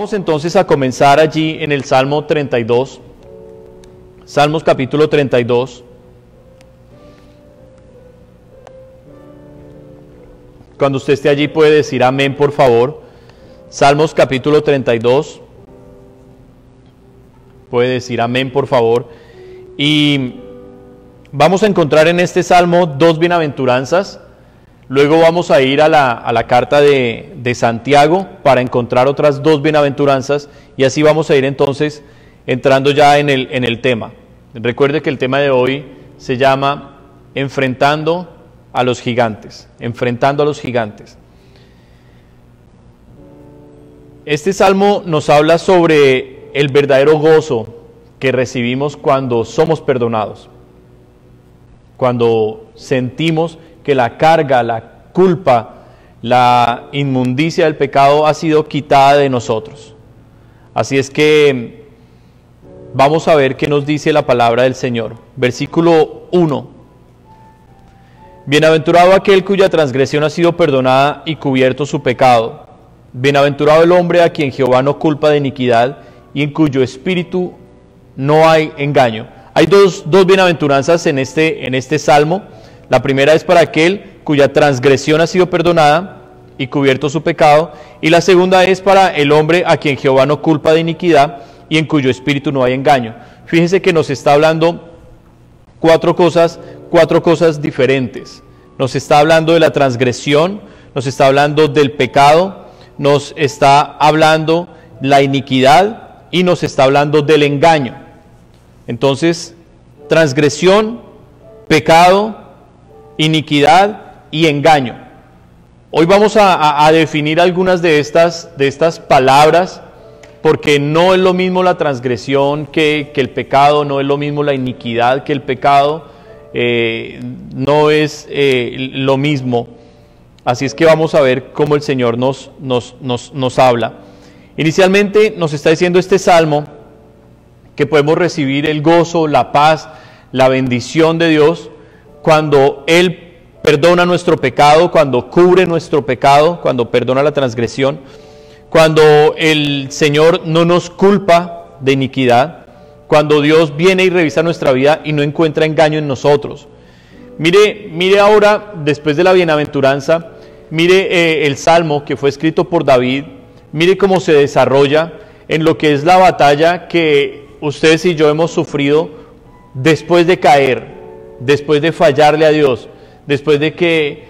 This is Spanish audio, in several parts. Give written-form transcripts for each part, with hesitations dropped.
Vamos entonces a comenzar allí en el Salmo 32, Salmos capítulo 32. Cuando usted esté allí puede decir amén, por favor. Salmos capítulo 32. Puede decir amén, por favor. Y vamos a encontrar en este salmo dos bienaventuranzas. Luego vamos a ir a la carta de Santiago para encontrar otras dos bienaventuranzas. Y así vamos a ir entonces entrando ya en el tema. Recuerde que el tema de hoy se llama Enfrentando a los gigantes. Enfrentando a los gigantes. Este salmo nos habla sobre el verdadero gozo que recibimos cuando somos perdonados. Cuando sentimos que la carga, la culpa, la inmundicia del pecado ha sido quitada de nosotros. Así es que vamos a ver qué nos dice la palabra del Señor. Versículo 1. Bienaventurado aquel cuya transgresión ha sido perdonada y cubierto su pecado. Bienaventurado el hombre a quien Jehová no culpa de iniquidad y en cuyo espíritu no hay engaño. Hay dos bienaventuranzas en este salmo. La primera es para aquel cuya transgresión ha sido perdonada y cubierto su pecado. Y la segunda es para el hombre a quien Jehová no culpa de iniquidad y en cuyo espíritu no hay engaño. Fíjense que nos está hablando cuatro cosas diferentes. Nos está hablando de la transgresión, nos está hablando del pecado, nos está hablando la iniquidad y nos está hablando del engaño. Entonces, transgresión, pecado, iniquidad y engaño. Hoy vamos a definir algunas de estas palabras, porque no es lo mismo la transgresión que el pecado, no es lo mismo la iniquidad que el pecado, no es lo mismo. Así es que vamos a ver cómo el Señor nos habla. Inicialmente nos está diciendo este salmo que podemos recibir el gozo, la paz, la bendición de Dios cuando Él perdona nuestro pecado, cuando cubre nuestro pecado, cuando perdona la transgresión, cuando el Señor no nos culpa de iniquidad, cuando Dios viene y revisa nuestra vida y no encuentra engaño en nosotros. Mire ahora, después de la bienaventuranza, mire el salmo que fue escrito por David, mire cómo se desarrolla en lo que es la batalla que ustedes y yo hemos sufrido después de caer, después de fallarle a Dios, después de que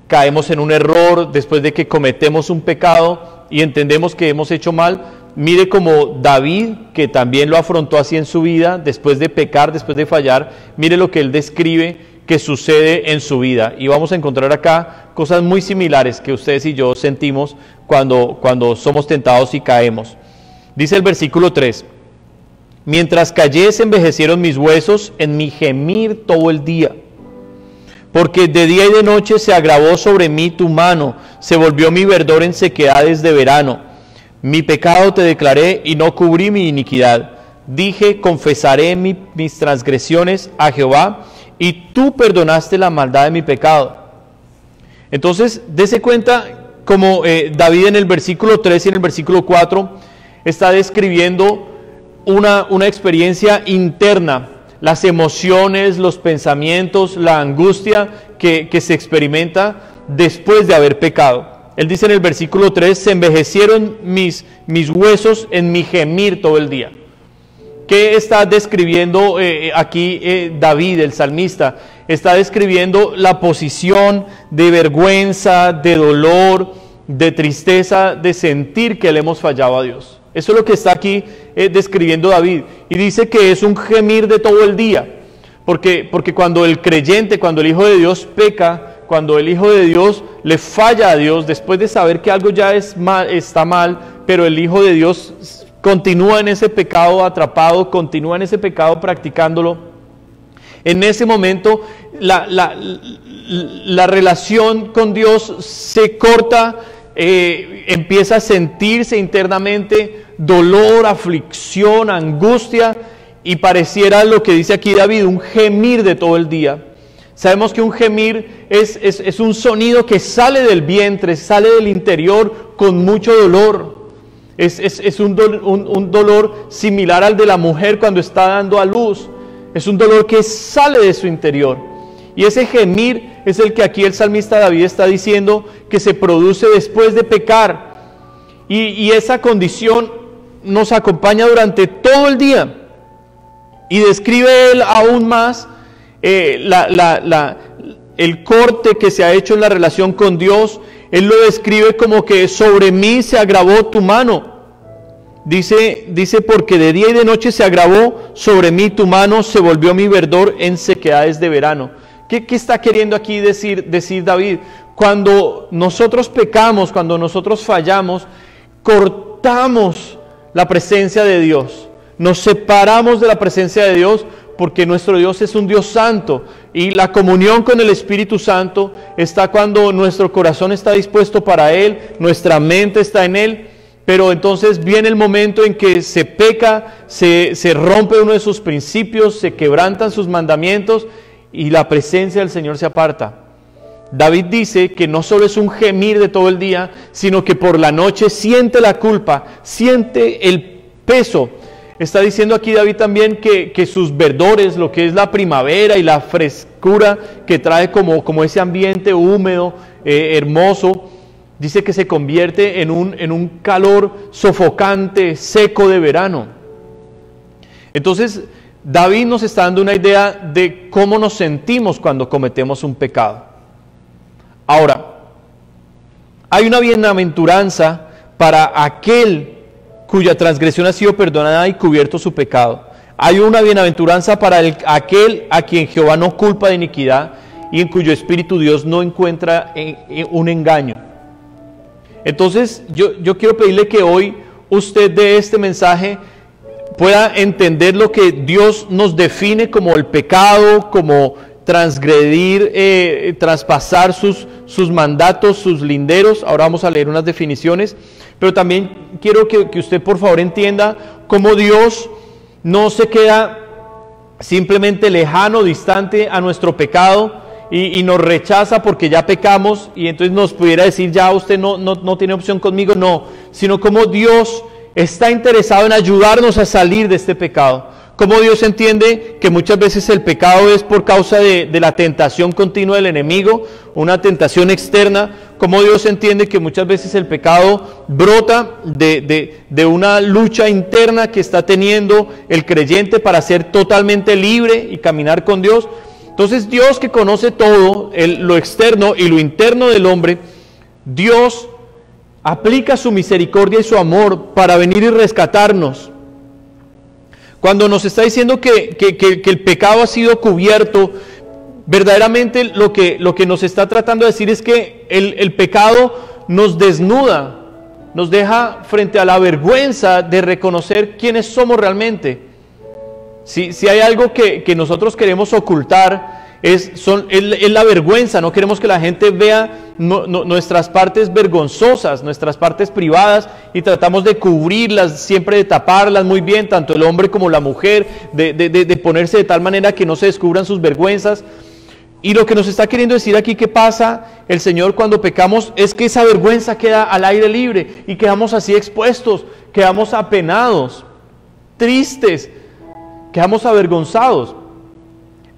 caemos en un error, después de que cometemos un pecado y entendemos que hemos hecho mal. Mire como David, que también lo afrontó así en su vida, después de pecar, después de fallar, mire lo que él describe que sucede en su vida. Y vamos a encontrar acá cosas muy similares que ustedes y yo sentimos cuando somos tentados y caemos. Dice el versículo 3. Mientras callé se envejecieron mis huesos en mi gemir todo el día. Porque de día y de noche se agravó sobre mí tu mano, se volvió mi verdor en sequedades de verano. Mi pecado te declaré y no cubrí mi iniquidad. Dije, confesaré mis transgresiones a Jehová, y tú perdonaste la maldad de mi pecado. Entonces, dése cuenta como David en el versículo 3 y en el versículo 4 está describiendo una experiencia interna, las emociones, los pensamientos, la angustia que se experimenta después de haber pecado. Él dice en el versículo 3, se envejecieron mis huesos en mi gemir todo el día. ¿Qué está describiendo aquí David, el salmista? Está describiendo la posición de vergüenza, de dolor, de tristeza, de sentir que le hemos fallado a Dios. Eso es lo que está aquí describiendo David. Y dice que es un gemir de todo el día. Porque cuando el creyente, cuando el Hijo de Dios peca, cuando el Hijo de Dios le falla a Dios, después de saber que algo ya está mal, pero el Hijo de Dios continúa en ese pecado atrapado, continúa en ese pecado practicándolo. En ese momento la relación con Dios se corta, empieza a sentirse internamente dolor, aflicción, angustia, y pareciera lo que dice aquí David, un gemir de todo el día. Sabemos que un gemir es un sonido que sale del vientre, sale del interior con mucho dolor. Es un dolor similar al de la mujer cuando está dando a luz. Es un dolor que sale de su interior. Y ese gemir es el que aquí el salmista David está diciendo que se produce después de pecar. Y esa condición nos acompaña durante todo el día. Y describe él aún más el corte que se ha hecho en la relación con Dios. Él lo describe como que sobre mí se agravó tu mano. Dice porque de día y de noche se agravó sobre mí tu mano, se volvió mi verdor en sequedades de verano. ¿Qué está queriendo aquí decir David? Cuando nosotros pecamos, cuando nosotros fallamos, cortamos la presencia de Dios. Nos separamos de la presencia de Dios porque nuestro Dios es un Dios santo. Y la comunión con el Espíritu Santo está cuando nuestro corazón está dispuesto para Él, nuestra mente está en Él. Pero entonces viene el momento en que se peca, se rompe uno de sus principios, se quebrantan sus mandamientos y la presencia del Señor se aparta. David dice que no solo es un gemir de todo el día, sino que por la noche siente la culpa, siente el peso. Está diciendo aquí David también que sus verdores, lo que es la primavera y la frescura que trae como ese ambiente húmedo, hermoso, dice que se convierte en un calor sofocante, seco de verano. Entonces, David nos está dando una idea de cómo nos sentimos cuando cometemos un pecado. Ahora, hay una bienaventuranza para aquel cuya transgresión ha sido perdonada y cubierto su pecado. Hay una bienaventuranza para aquel a quien Jehová no culpa de iniquidad y en cuyo espíritu Dios no encuentra un engaño. Entonces, yo quiero pedirle que hoy usted de este mensaje pueda entender lo que Dios nos define como el pecado, como transgredir, traspasar sus mandatos, sus linderos. Ahora vamos a leer unas definiciones, pero también quiero que usted por favor entienda cómo Dios no se queda simplemente lejano, distante a nuestro pecado, y nos rechaza porque ya pecamos y entonces nos pudiera decir ya usted no tiene opción conmigo, no, sino como Dios está interesado en ayudarnos a salir de este pecado. Como Dios entiende que muchas veces el pecado es por causa de la tentación continua del enemigo, una tentación externa. Como Dios entiende que muchas veces el pecado brota de una lucha interna que está teniendo el creyente para ser totalmente libre y caminar con Dios. Entonces Dios, que conoce todo, lo externo y lo interno del hombre, Dios aplica su misericordia y su amor para venir y rescatarnos. Cuando nos está diciendo que el pecado ha sido cubierto, verdaderamente lo que nos está tratando de decir es que el pecado nos desnuda, nos deja frente a la vergüenza de reconocer quiénes somos realmente. Si hay algo que nosotros queremos ocultar, es la vergüenza. No queremos que la gente vea nuestras partes vergonzosas, nuestras partes privadas, y tratamos de cubrirlas, siempre de taparlas muy bien, tanto el hombre como la mujer, de ponerse de tal manera que no se descubran sus vergüenzas. Y lo que nos está queriendo decir aquí que pasa el Señor cuando pecamos es que esa vergüenza queda al aire libre y quedamos así expuestos, quedamos apenados, tristes, quedamos avergonzados.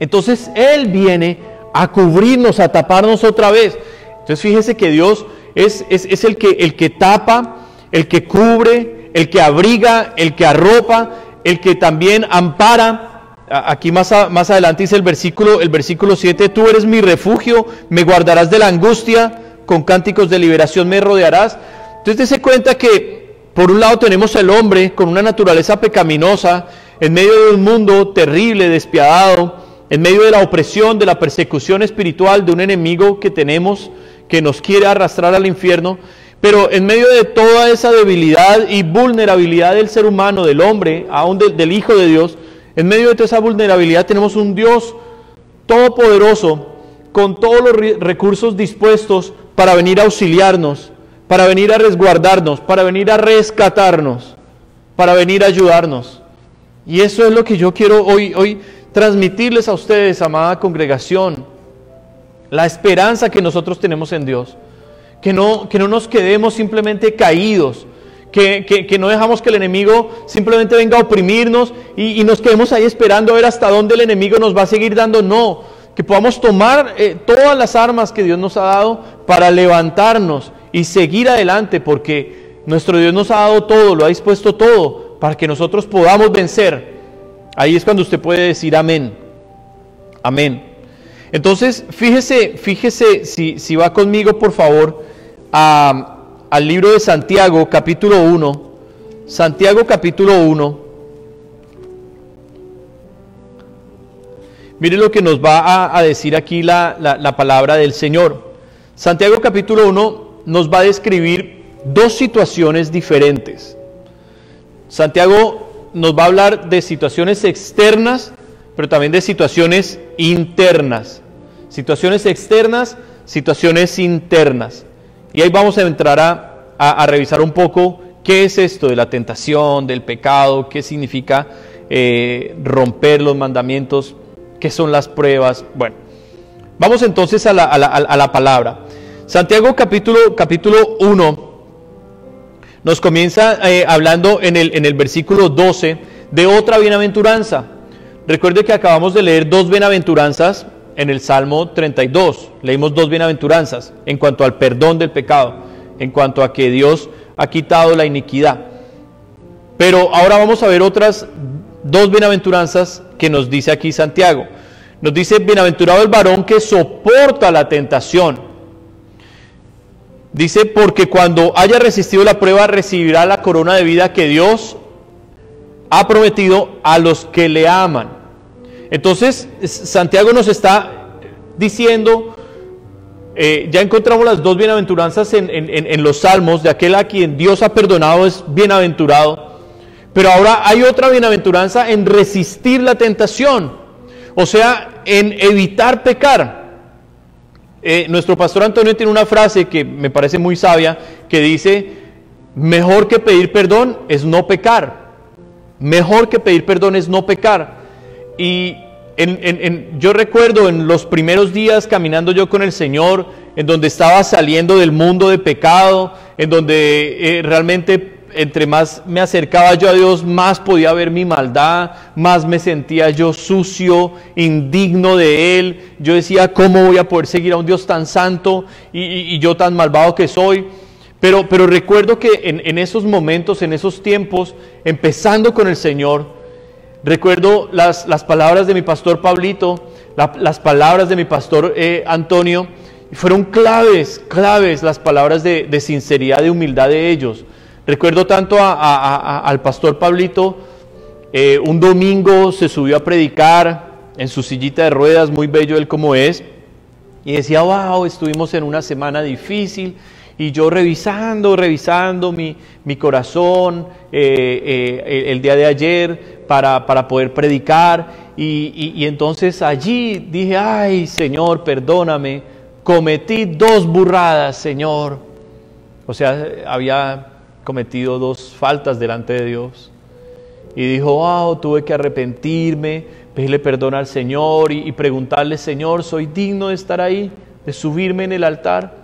Entonces Él viene a cubrirnos, a taparnos otra vez. Entonces fíjese que Dios es el que tapa, el que cubre, el que abriga, el que arropa, el que también ampara. Aquí más adelante dice el versículo 7, tú eres mi refugio, me guardarás de la angustia, con cánticos de liberación me rodearás. Entonces dése cuenta que por un lado tenemos al hombre con una naturaleza pecaminosa, en medio de un mundo terrible, despiadado, en medio de la opresión, de la persecución espiritual de un enemigo que tenemos, que nos quiere arrastrar al infierno, pero en medio de toda esa debilidad y vulnerabilidad del ser humano, del hombre, aún del Hijo de Dios, en medio de toda esa vulnerabilidad tenemos un Dios todopoderoso, con todos los recursos dispuestos para venir a auxiliarnos, para venir a resguardarnos, para venir a rescatarnos, para venir a ayudarnos. Y eso es lo que yo quiero hoy transmitirles a ustedes, amada congregación, la esperanza que nosotros tenemos en Dios, que no nos quedemos simplemente caídos, que no dejamos que el enemigo simplemente venga a oprimirnos y nos quedemos ahí esperando a ver hasta dónde el enemigo nos va a seguir dando. No, que podamos tomar todas las armas que Dios nos ha dado para levantarnos y seguir adelante, porque nuestro Dios nos ha dado todo, lo ha dispuesto todo para que nosotros podamos vencer. Ahí es cuando usted puede decir amén. Amén. Entonces, fíjese si va conmigo, por favor, al libro de Santiago, capítulo 1. Santiago, capítulo 1. Mire lo que nos va a decir aquí la palabra del Señor. Santiago, capítulo 1, nos va a describir dos situaciones diferentes. Santiago nos va a hablar de situaciones externas, pero también de situaciones internas. Situaciones externas, situaciones internas. Y ahí vamos a entrar a revisar un poco qué es esto de la tentación, del pecado, qué significa romper los mandamientos, qué son las pruebas. Bueno, vamos entonces a la palabra. Santiago capítulo 1 nos comienza hablando en el versículo 12 de otra bienaventuranza. Recuerde que acabamos de leer dos bienaventuranzas en el Salmo 32. Leímos dos bienaventuranzas en cuanto al perdón del pecado, en cuanto a que Dios ha quitado la iniquidad. Pero ahora vamos a ver otras dos bienaventuranzas que nos dice aquí Santiago. Nos dice: bienaventurado el varón que soporta la tentación. Dice: porque cuando haya resistido la prueba recibirá la corona de vida que Dios ha prometido a los que le aman. Entonces Santiago nos está diciendo, ya encontramos las dos bienaventuranzas en los salmos, de aquel a quien Dios ha perdonado es bienaventurado, pero ahora hay otra bienaventuranza en resistir la tentación, o sea, en evitar pecar. Nuestro pastor Antonio tiene una frase que me parece muy sabia, que dice: mejor que pedir perdón es no pecar. Mejor que pedir perdón es no pecar. Y yo recuerdo en los primeros días caminando yo con el Señor, en donde estaba saliendo del mundo de pecado, en donde realmente entre más me acercaba yo a Dios, más podía ver mi maldad, más me sentía yo sucio, indigno de Él. Yo decía: ¿cómo voy a poder seguir a un Dios tan santo y yo tan malvado que soy? Pero recuerdo que en esos momentos, en esos tiempos, empezando con el Señor, recuerdo las palabras de mi pastor Pablito, las palabras de mi pastor Antonio, y fueron claves las palabras de sinceridad, de humildad de ellos. Recuerdo tanto al pastor Pablito, un domingo se subió a predicar en su sillita de ruedas, muy bello él como es, y decía: wow, estuvimos en una semana difícil. Y yo revisando mi corazón el día de ayer para poder predicar. Y entonces allí dije: ay, Señor, perdóname, cometí 2 burradas, Señor. O sea, había cometido 2 faltas delante de Dios. Y dijo: wow, tuve que arrepentirme, pedirle perdón al Señor y preguntarle: Señor, ¿soy digno de estar ahí, de subirme en el altar?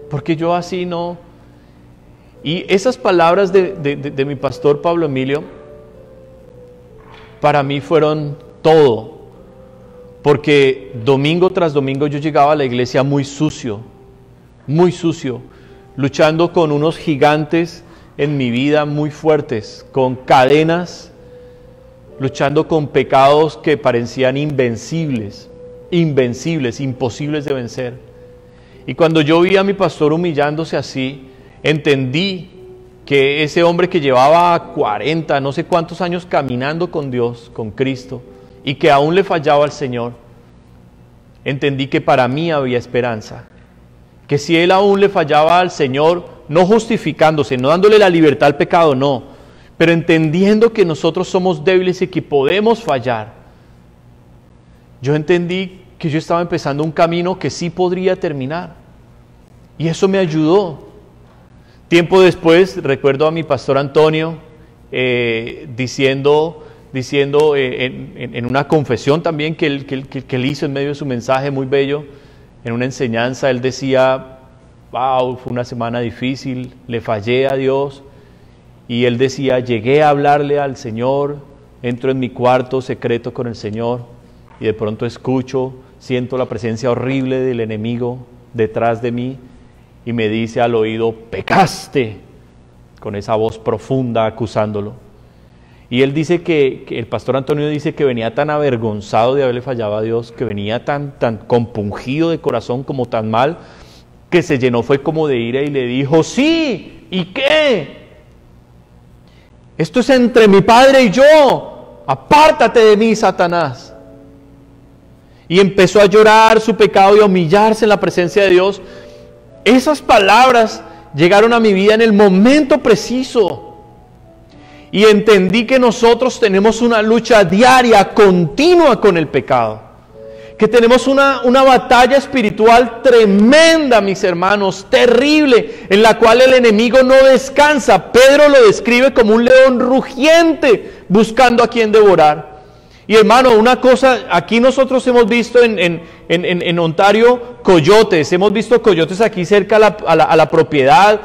Porque yo así no. Y esas palabras de mi pastor Pablo Emilio para mí fueron todo, porque domingo tras domingo yo llegaba a la iglesia muy sucio, luchando con unos gigantes en mi vida muy fuertes, con cadenas, luchando con pecados que parecían invencibles, imposibles de vencer. Y cuando yo vi a mi pastor humillándose así, entendí que ese hombre que llevaba 40, no sé cuántos años caminando con Dios, con Cristo, y que aún le fallaba al Señor, entendí que para mí había esperanza. Que si él aún le fallaba al Señor, no justificándose, no dándole la libertad al pecado, no, pero entendiendo que nosotros somos débiles y que podemos fallar, yo entendí que yo estaba empezando un camino que sí podría terminar. Y eso me ayudó. Tiempo después, recuerdo a mi pastor Antonio diciendo en una confesión también que él hizo en medio de su mensaje muy bello, en una enseñanza, él decía: wow, fue una semana difícil, le fallé a Dios, Y él decía, llegué a hablarle al Señor, entro en mi cuarto secreto con el Señor y de pronto escucho, siento la presencia horrible del enemigo detrás de mí y me dice al oído, pecaste, con esa voz profunda acusándolo. Y él dice que el pastor Antonio dice que venía tan avergonzado de haberle fallado a Dios, que venía tan compungido de corazón, como tan mal, que se llenó fue como de ira y le dijo, sí, ¿y qué? Esto es entre mi padre y yo, apártate de mí, Satanás. Y empezó a llorar su pecado y a humillarse en la presencia de Dios. Esas palabras llegaron a mi vida en el momento preciso. Y entendí que nosotros tenemos una lucha diaria, continua con el pecado. Que tenemos una batalla espiritual tremenda, mis hermanos, terrible, en la cual el enemigo no descansa. Pedro lo describe como un león rugiente, buscando a quien devorar. Y hermano, una cosa, aquí nosotros hemos visto en Ontario coyotes, hemos visto coyotes aquí cerca a la propiedad,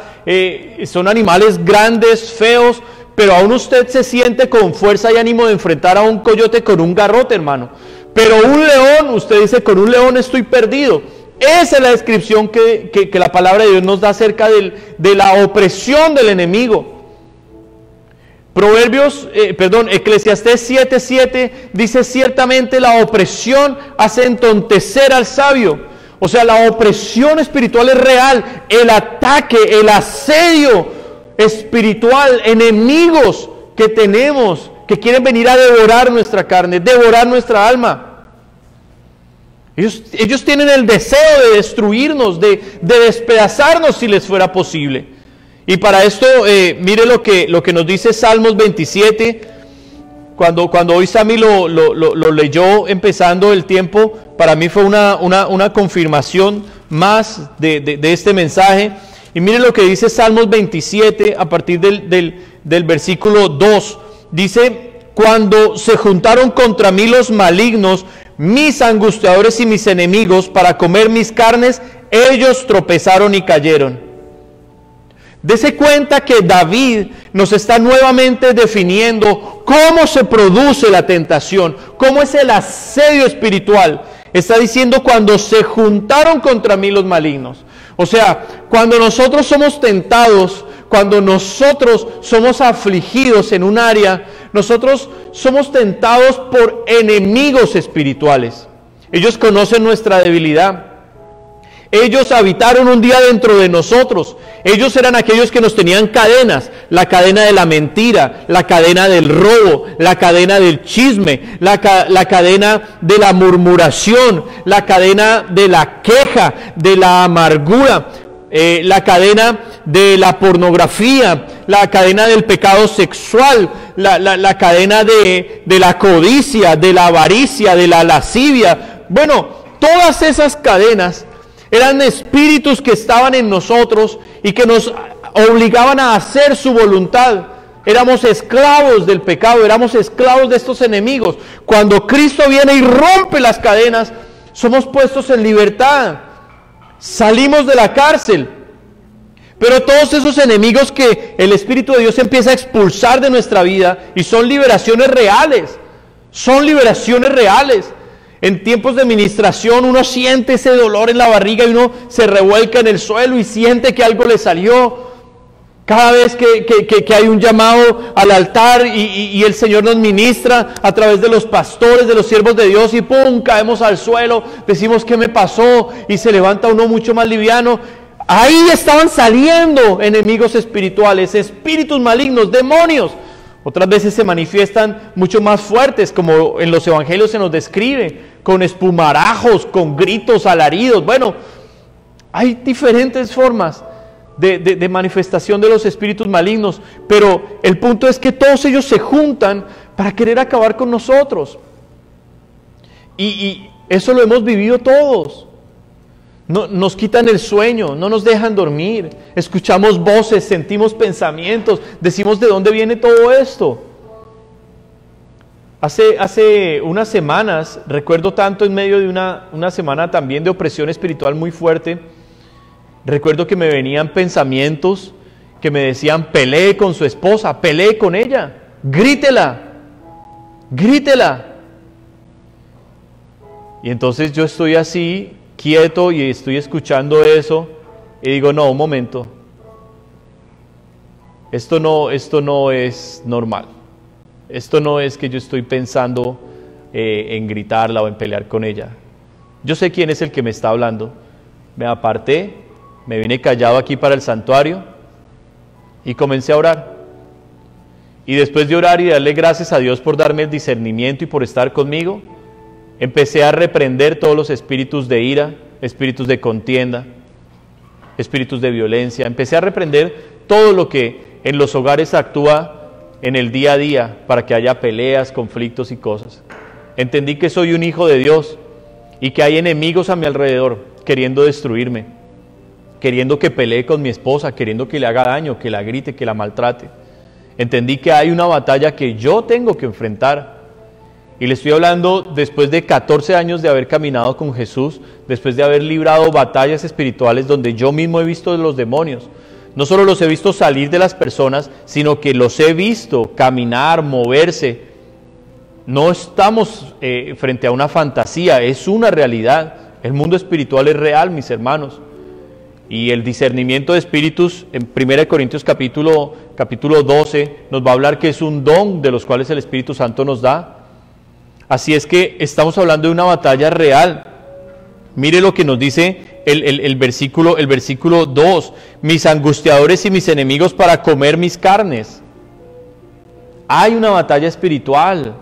son animales grandes, feos, pero aún usted se siente con fuerza y ánimo de enfrentar a un coyote con un garrote, hermano. Pero un león, usted dice, con un león estoy perdido. Esa es la descripción que la palabra de Dios nos da acerca de la opresión del enemigo. Eclesiastés 7:7 dice, ciertamente la opresión hace entontecer al sabio. O sea, la opresión espiritual es real, el ataque, el asedio espiritual, enemigos que tenemos, que quieren venir a devorar nuestra carne, devorar nuestra alma. Ellos tienen el deseo de destruirnos, de despedazarnos si les fuera posible. Y para esto, mire lo que nos dice Salmos 27. Cuando hoy Sammy lo leyó empezando el tiempo, para mí fue una confirmación más de este mensaje. Y mire lo que dice Salmos 27 a partir del versículo 2. Dice, cuando se juntaron contra mí los malignos, mis angustiadores y mis enemigos, para comer mis carnes, ellos tropezaron y cayeron. Dese cuenta que David nos está nuevamente definiendo cómo se produce la tentación, cómo es el asedio espiritual. Está diciendo cuando se juntaron contra mí los malignos. O sea, cuando nosotros somos tentados, cuando nosotros somos afligidos en un área, nosotros somos tentados por enemigos espirituales. Ellos conocen nuestra debilidad. Ellos habitaron un día dentro de nosotros. Ellos eran aquellos que nos tenían cadenas. La cadena de la mentira, la cadena del robo, la cadena del chisme, la cadena de la murmuración, la cadena de la queja, de la amargura, la cadena de la pornografía, la cadena del pecado sexual, la cadena de la codicia, de la avaricia, de la lascivia. Bueno, todas esas cadenas eran espíritus que estaban en nosotros y que nos obligaban a hacer su voluntad. Éramos esclavos del pecado, éramos esclavos de estos enemigos. Cuando Cristo viene y rompe las cadenas, somos puestos en libertad. Salimos de la cárcel. Pero todos esos enemigos que el Espíritu de Dios empieza a expulsar de nuestra vida, y son liberaciones reales. Son liberaciones reales. En tiempos de ministración uno siente ese dolor en la barriga y uno se revuelca en el suelo y siente que algo le salió. Cada vez que hay un llamado al altar y el Señor nos ministra a través de los pastores, de los siervos de Dios, y ¡pum!, caemos al suelo, decimos ¿qué me pasó? Y se levanta uno mucho más liviano. Ahí estaban saliendo enemigos espirituales, espíritus malignos, demonios. Otras veces se manifiestan mucho más fuertes, como en los evangelios se nos describe, con espumarajos, con gritos, alaridos. Bueno, hay diferentes formas de manifestación de los espíritus malignos, pero el punto es que todos ellos se juntan para querer acabar con nosotros. Y eso lo hemos vivido todos. Nos quitan el sueño, no nos dejan dormir, escuchamos voces, sentimos pensamientos, decimos ¿de dónde viene todo esto? Hace unas semanas, recuerdo tanto en medio de una semana también de opresión espiritual muy fuerte, recuerdo que me venían pensamientos que me decían: pelee con su esposa, pelee con ella, grítela, grítela. Y entonces yo estoy así, quieto, y estoy escuchando eso, y digo: no, un momento, esto no es normal, esto no es que yo estoy pensando en gritarla o en pelear con ella. Yo sé quién es el que me está hablando. Me aparté, me vine callado aquí para el santuario y comencé a orar. Y después de orar y darle gracias a Dios por darme el discernimiento y por estar conmigo, empecé a reprender todos los espíritus de ira, espíritus de contienda, espíritus de violencia. Empecé a reprender todo lo que en los hogares actúa en el día a día para que haya peleas, conflictos y cosas. Entendí que soy un hijo de Dios y que hay enemigos a mi alrededor queriendo destruirme, queriendo que pelee con mi esposa, queriendo que le haga daño, que la grite, que la maltrate. Entendí que hay una batalla que yo tengo que enfrentar. Y le estoy hablando después de 14 años de haber caminado con Jesús, después de haber librado batallas espirituales donde yo mismo he visto los demonios. No solo los he visto salir de las personas, sino que los he visto caminar, moverse. No estamos frente a una fantasía, es una realidad. El mundo espiritual es real, mis hermanos. Y el discernimiento de espíritus, en 1 Corintios capítulo 12, nos va a hablar que es un don de los cuales el Espíritu Santo nos da. Así es que estamos hablando de una batalla real. Mire lo que nos dice el versículo 2. Mis angustiadores y mis enemigos para comer mis carnes. Hay una batalla espiritual.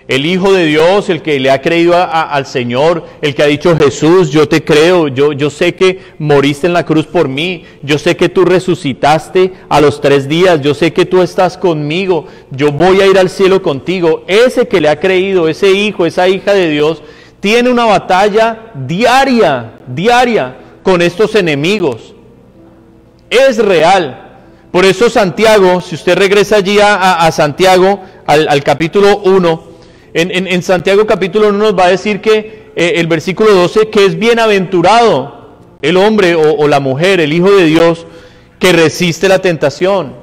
El Hijo de Dios, el que le ha creído al Señor, el que ha dicho: Jesús, yo te creo, yo sé que moriste en la cruz por mí, yo sé que tú resucitaste a los 3 días, yo sé que tú estás conmigo, yo voy a ir al cielo contigo. Ese que le ha creído, ese hijo, esa hija de Dios, tiene una batalla diaria con estos enemigos. Es real. Por eso Santiago, si usted regresa allí a Santiago, al capítulo 1, en Santiago capítulo 1 nos va a decir que el versículo 12, que es bienaventurado el hombre o la mujer, el Hijo de Dios, que resiste la tentación.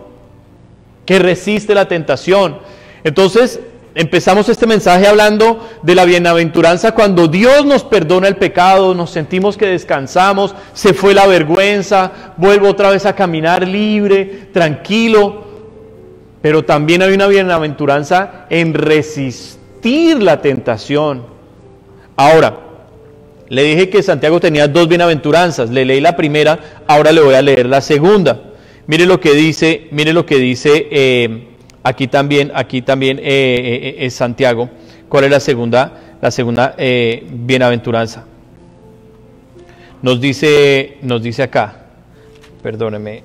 Que resiste la tentación. Entonces, empezamos este mensaje hablando de la bienaventuranza cuando Dios nos perdona el pecado, nos sentimos que descansamos, se fue la vergüenza, vuelvo otra vez a caminar libre, tranquilo. Pero también hay una bienaventuranza en resistir la tentación. Ahora, le dije que Santiago tenía 2 bienaventuranzas. Le leí la primera, ahora le voy a leer la segunda. Mire lo que dice aquí también es Santiago. ¿Cuál es la segunda bienaventuranza? Nos dice acá, perdóneme,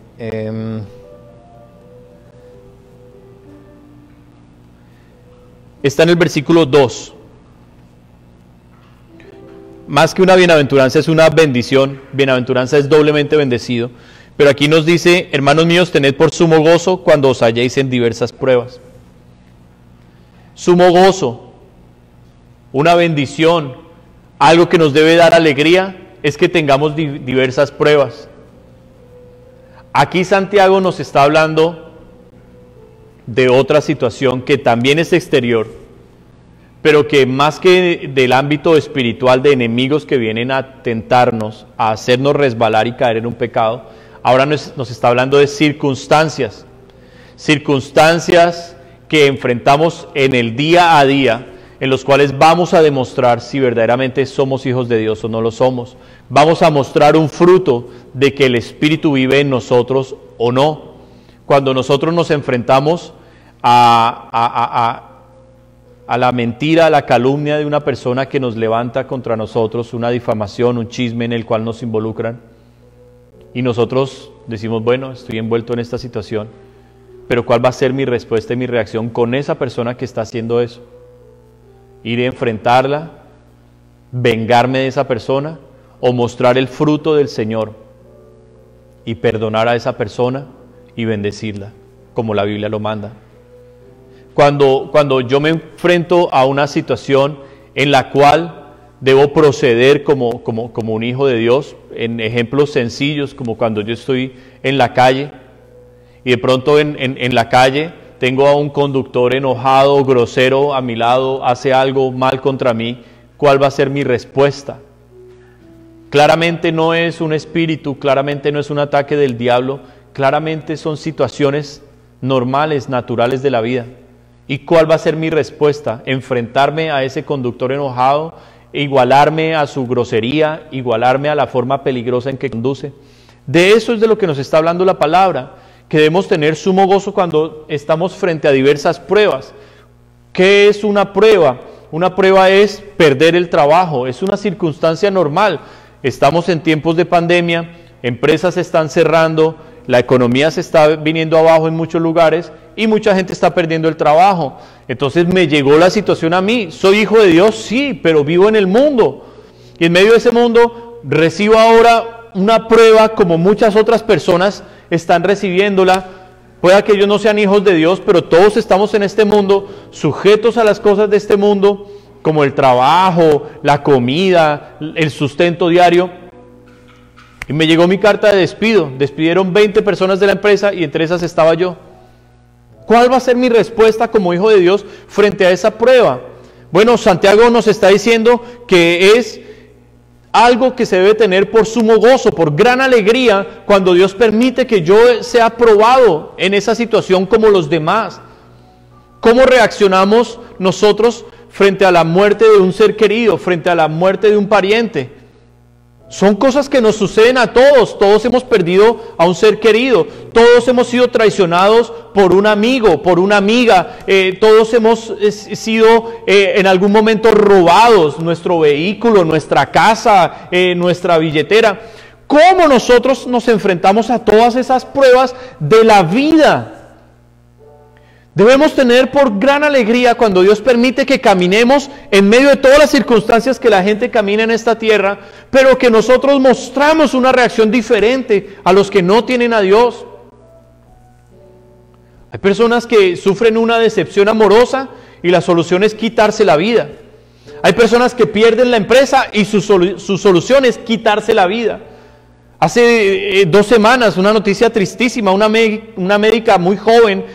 está en el versículo 2. Más que una bienaventuranza es una bendición. Bienaventuranza es doblemente bendecido. Pero aquí nos dice: hermanos míos, tened por sumo gozo cuando os halléis en diversas pruebas. Sumo gozo, una bendición, algo que nos debe dar alegría, es que tengamos diversas pruebas. Aquí Santiago nos está hablando de otra situación que también es exterior, pero que más que del ámbito espiritual de enemigos que vienen a tentarnos, a hacernos resbalar y caer en un pecado, ahora nos está hablando de circunstancias que enfrentamos en el día a día, en los cuales vamos a demostrar si verdaderamente somos hijos de Dios o no lo somos. Vamos a mostrar un fruto de que el Espíritu vive en nosotros o no. Cuando nosotros nos enfrentamos a la mentira, a la calumnia de una persona que nos levanta contra nosotros, una difamación, un chisme en el cual nos involucran, y nosotros decimos: bueno, estoy envuelto en esta situación, pero ¿cuál va a ser mi respuesta y mi reacción con esa persona que está haciendo eso? ¿Ir a enfrentarla, vengarme de esa persona, o mostrar el fruto del Señor y perdonar a esa persona y bendecirla, como la Biblia lo manda? Cuando yo me enfrento a una situación en la cual debo proceder como un hijo de Dios, en ejemplos sencillos, como cuando yo estoy en la calle y de pronto en la calle tengo a un conductor enojado, grosero a mi lado, hace algo mal contra mí, ¿cuál va a ser mi respuesta? Claramente no es un espíritu, claramente no es un ataque del diablo, claramente son situaciones normales, naturales de la vida. ¿Y cuál va a ser mi respuesta? Enfrentarme a ese conductor enojado, igualarme a su grosería, igualarme a la forma peligrosa en que conduce. De eso es de lo que nos está hablando la palabra, que debemos tener sumo gozo cuando estamos frente a diversas pruebas. ¿Qué es una prueba? Una prueba es perder el trabajo, es una circunstancia normal. Estamos en tiempos de pandemia, empresas se están cerrando, la economía se está viniendo abajo en muchos lugares y mucha gente está perdiendo el trabajo. Entonces me llegó la situación a mí. ¿Soy hijo de Dios? Sí, pero vivo en el mundo. Y en medio de ese mundo recibo ahora una prueba como muchas otras personas están recibiéndola. Puede que ellos no sean hijos de Dios, pero todos estamos en este mundo sujetos a las cosas de este mundo, como el trabajo, la comida, el sustento diario. Y me llegó mi carta de despido. Despidieron 20 personas de la empresa y entre esas estaba yo. ¿Cuál va a ser mi respuesta como hijo de Dios frente a esa prueba? Bueno, Santiago nos está diciendo que es algo que se debe tener por sumo gozo, por gran alegría, cuando Dios permite que yo sea probado en esa situación como los demás. ¿Cómo reaccionamos nosotros frente a la muerte de un ser querido, frente a la muerte de un pariente? Son cosas que nos suceden a todos. Todos hemos perdido a un ser querido, todos hemos sido traicionados por un amigo, por una amiga, todos hemos sido en algún momento robados, nuestro vehículo, nuestra casa, nuestra billetera. ¿Cómo nosotros nos enfrentamos a todas esas pruebas de la vida? Debemos tener por gran alegría cuando Dios permite que caminemos en medio de todas las circunstancias que la gente camina en esta tierra, pero que nosotros mostramos una reacción diferente a los que no tienen a Dios. Hay personas que sufren una decepción amorosa y la solución es quitarse la vida. Hay personas que pierden la empresa y su solución es quitarse la vida. Hace 2 semanas, una noticia tristísima, una médica muy joven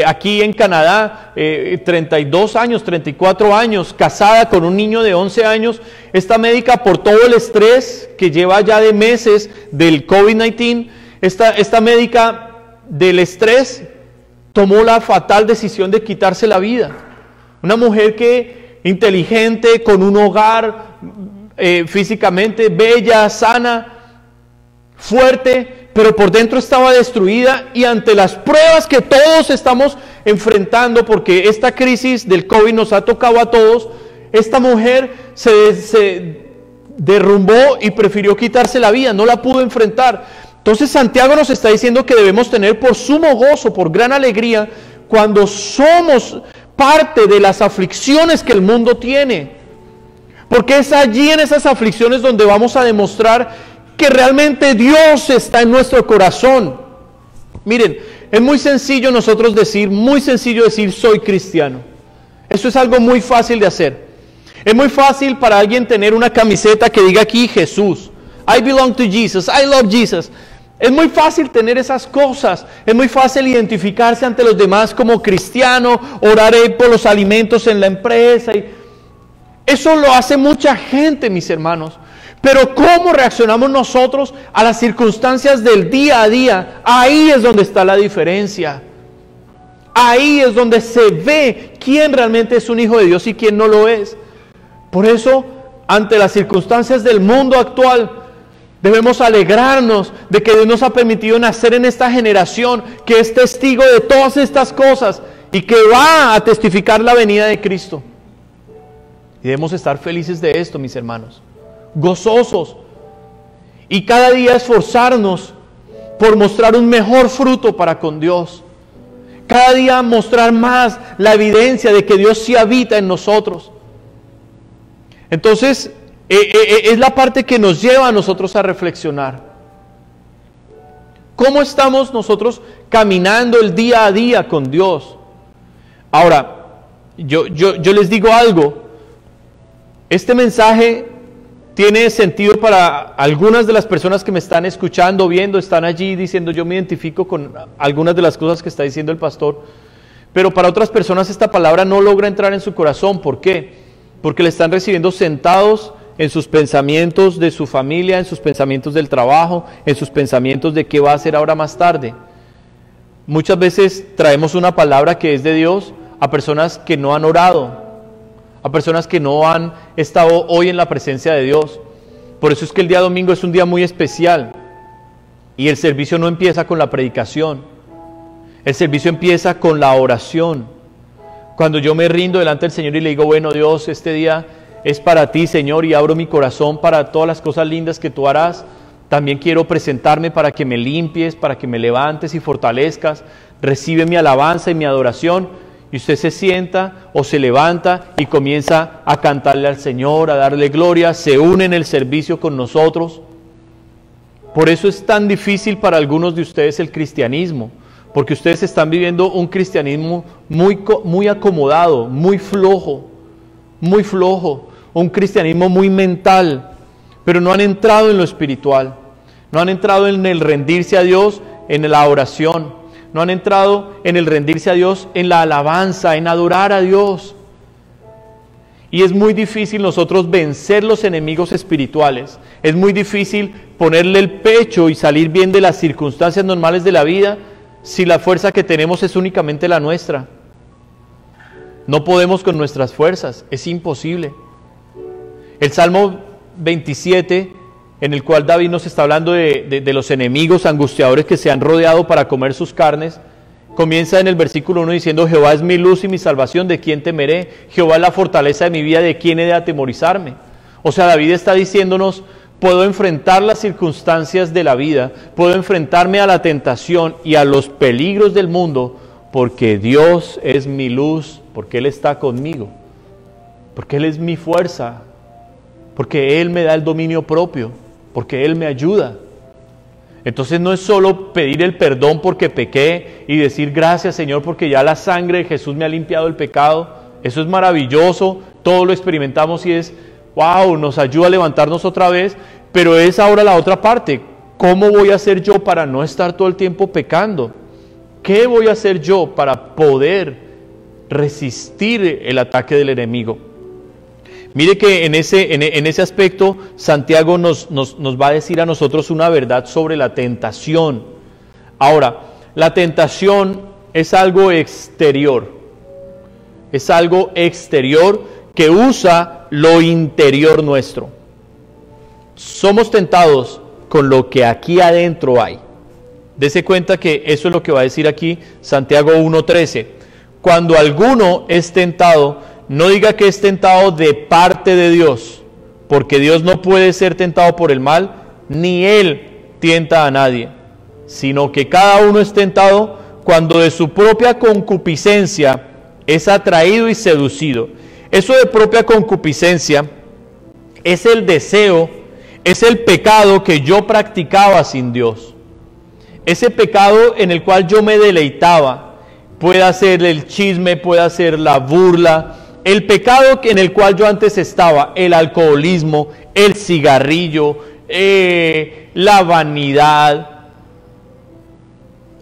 aquí en Canadá, 32 años, 34 años, casada con un niño de 11 años. Esta médica, por todo el estrés que lleva ya de meses del COVID-19, esta médica del estrés tomó la fatal decisión de quitarse la vida. Una mujer que inteligente, con un hogar, físicamente bella, sana, fuerte, pero por dentro estaba destruida, y ante las pruebas que todos estamos enfrentando, porque esta crisis del COVID nos ha tocado a todos, esta mujer se derrumbó y prefirió quitarse la vida, no la pudo enfrentar. Entonces Santiago nos está diciendo que debemos tener por sumo gozo, por gran alegría, cuando somos parte de las aflicciones que el mundo tiene, porque es allí en esas aflicciones donde vamos a demostrar que realmente Dios está en nuestro corazón. Miren, es muy sencillo decir soy cristiano. Eso es algo muy fácil de hacer. Es muy fácil para alguien tener una camiseta que diga aquí Jesús, I belong to Jesus, I love Jesus. Es muy fácil tener esas cosas, es muy fácil identificarse ante los demás como cristiano, orar por los alimentos en la empresa. Eso lo hace mucha gente, mis hermanos. Pero ¿cómo reaccionamos nosotros a las circunstancias del día a día? Ahí es donde está la diferencia. Ahí es donde se ve quién realmente es un hijo de Dios y quién no lo es. Por eso, ante las circunstancias del mundo actual, debemos alegrarnos de que Dios nos ha permitido nacer en esta generación que es testigo de todas estas cosas y que va a testificar la venida de Cristo. Y debemos estar felices de esto, mis hermanos, gozosos, y cada día esforzarnos por mostrar un mejor fruto para con Dios. Cada día mostrar más la evidencia de que Dios sí habita en nosotros. Entonces, es la parte que nos lleva a nosotros a reflexionar. ¿Cómo estamos nosotros caminando el día a día con Dios? Ahora, yo les digo algo. Este mensaje tiene sentido para algunas de las personas que me están escuchando, viendo, están allí diciendo yo me identifico con algunas de las cosas que está diciendo el pastor, pero para otras personas esta palabra no logra entrar en su corazón. ¿Por qué? Porque le están recibiendo sentados en sus pensamientos de su familia, en sus pensamientos del trabajo, en sus pensamientos de qué va a hacer ahora más tarde. Muchas veces traemos una palabra que es de Dios a personas que no han orado, a personas que no han estado hoy en la presencia de Dios. Por eso es que el día domingo es un día muy especial y el servicio no empieza con la predicación, el servicio empieza con la oración. Cuando yo me rindo delante del Señor y le digo, bueno Dios, este día es para ti, Señor, y abro mi corazón para todas las cosas lindas que tú harás. También quiero presentarme para que me limpies, para que me levantes y fortalezcas. Recibe mi alabanza y mi adoración. Y usted se sienta o se levanta y comienza a cantarle al Señor, a darle gloria, se une en el servicio con nosotros. Por eso es tan difícil para algunos de ustedes el cristianismo, porque ustedes están viviendo un cristianismo muy acomodado, muy flojo, un cristianismo muy mental, pero no han entrado en lo espiritual, no han entrado en el rendirse a Dios, en la oración. No han entrado en el rendirse a Dios, en la alabanza, en adorar a Dios. Y es muy difícil nosotros vencer los enemigos espirituales. Es muy difícil ponerle el pecho y salir bien de las circunstancias normales de la vida si la fuerza que tenemos es únicamente la nuestra. No podemos con nuestras fuerzas, es imposible. El Salmo 27, en el cual David nos está hablando de los enemigos angustiadores que se han rodeado para comer sus carnes, comienza en el versículo 1 diciendo, Jehová es mi luz y mi salvación, ¿de quién temeré? Jehová es la fortaleza de mi vida, ¿de quién he de atemorizarme? O sea, David está diciéndonos, puedo enfrentar las circunstancias de la vida, puedo enfrentarme a la tentación y a los peligros del mundo, porque Dios es mi luz, porque Él está conmigo, porque Él es mi fuerza, porque Él me da el dominio propio, porque Él me ayuda. Entonces no es solo pedir el perdón porque pequé y decir gracias Señor porque ya la sangre de Jesús me ha limpiado el pecado. Eso es maravilloso, todo lo experimentamos y es wow, nos ayuda a levantarnos otra vez, pero es ahora la otra parte. ¿Cómo voy a hacer yo para no estar todo el tiempo pecando? ¿Qué voy a hacer yo para poder resistir el ataque del enemigo? Mire que en ese aspecto Santiago nos va a decir a nosotros una verdad sobre la tentación. Ahora, la tentación es algo exterior. Es algo exterior que usa lo interior nuestro. Somos tentados con lo que aquí adentro hay. Dese cuenta que eso es lo que va a decir aquí Santiago 1:13. Cuando alguno es tentado, no diga que es tentado de parte de Dios, porque Dios no puede ser tentado por el mal, ni Él tienta a nadie, sino que cada uno es tentado cuando de su propia concupiscencia es atraído y seducido. Eso de propia concupiscencia es el deseo, es el pecado que yo practicaba sin Dios. Ese pecado en el cual yo me deleitaba, puede ser el chisme, puede ser la burla, el pecado en el cual yo antes estaba, el alcoholismo, el cigarrillo, la vanidad.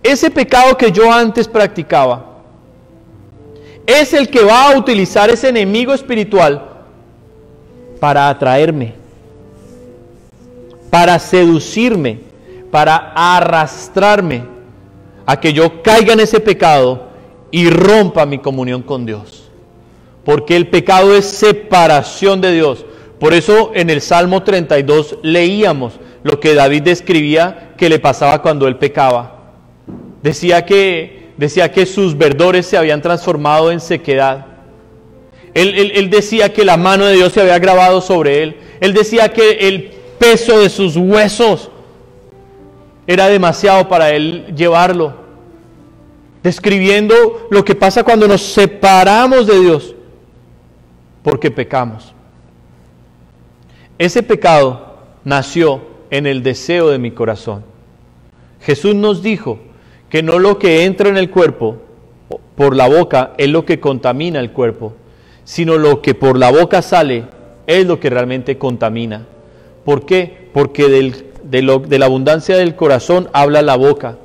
Ese pecado que yo antes practicaba es el que va a utilizar ese enemigo espiritual para atraerme, para seducirme, para arrastrarme a que yo caiga en ese pecado y rompa mi comunión con Dios. Porque el pecado es separación de Dios. Por eso en el Salmo 32 leíamos lo que David describía que le pasaba cuando él pecaba. Decía que sus verdores se habían transformado en sequedad. Él decía que la mano de Dios se había grabado sobre él. Él decía que el peso de sus huesos era demasiado para él llevarlo. Describiendo lo que pasa cuando nos separamos de Dios. Porque pecamos. Ese pecado nació en el deseo de mi corazón. Jesús nos dijo que no lo que entra en el cuerpo por la boca es lo que contamina el cuerpo, sino lo que por la boca sale es lo que realmente contamina. ¿Por qué? Porque de la abundancia del corazón habla la boca.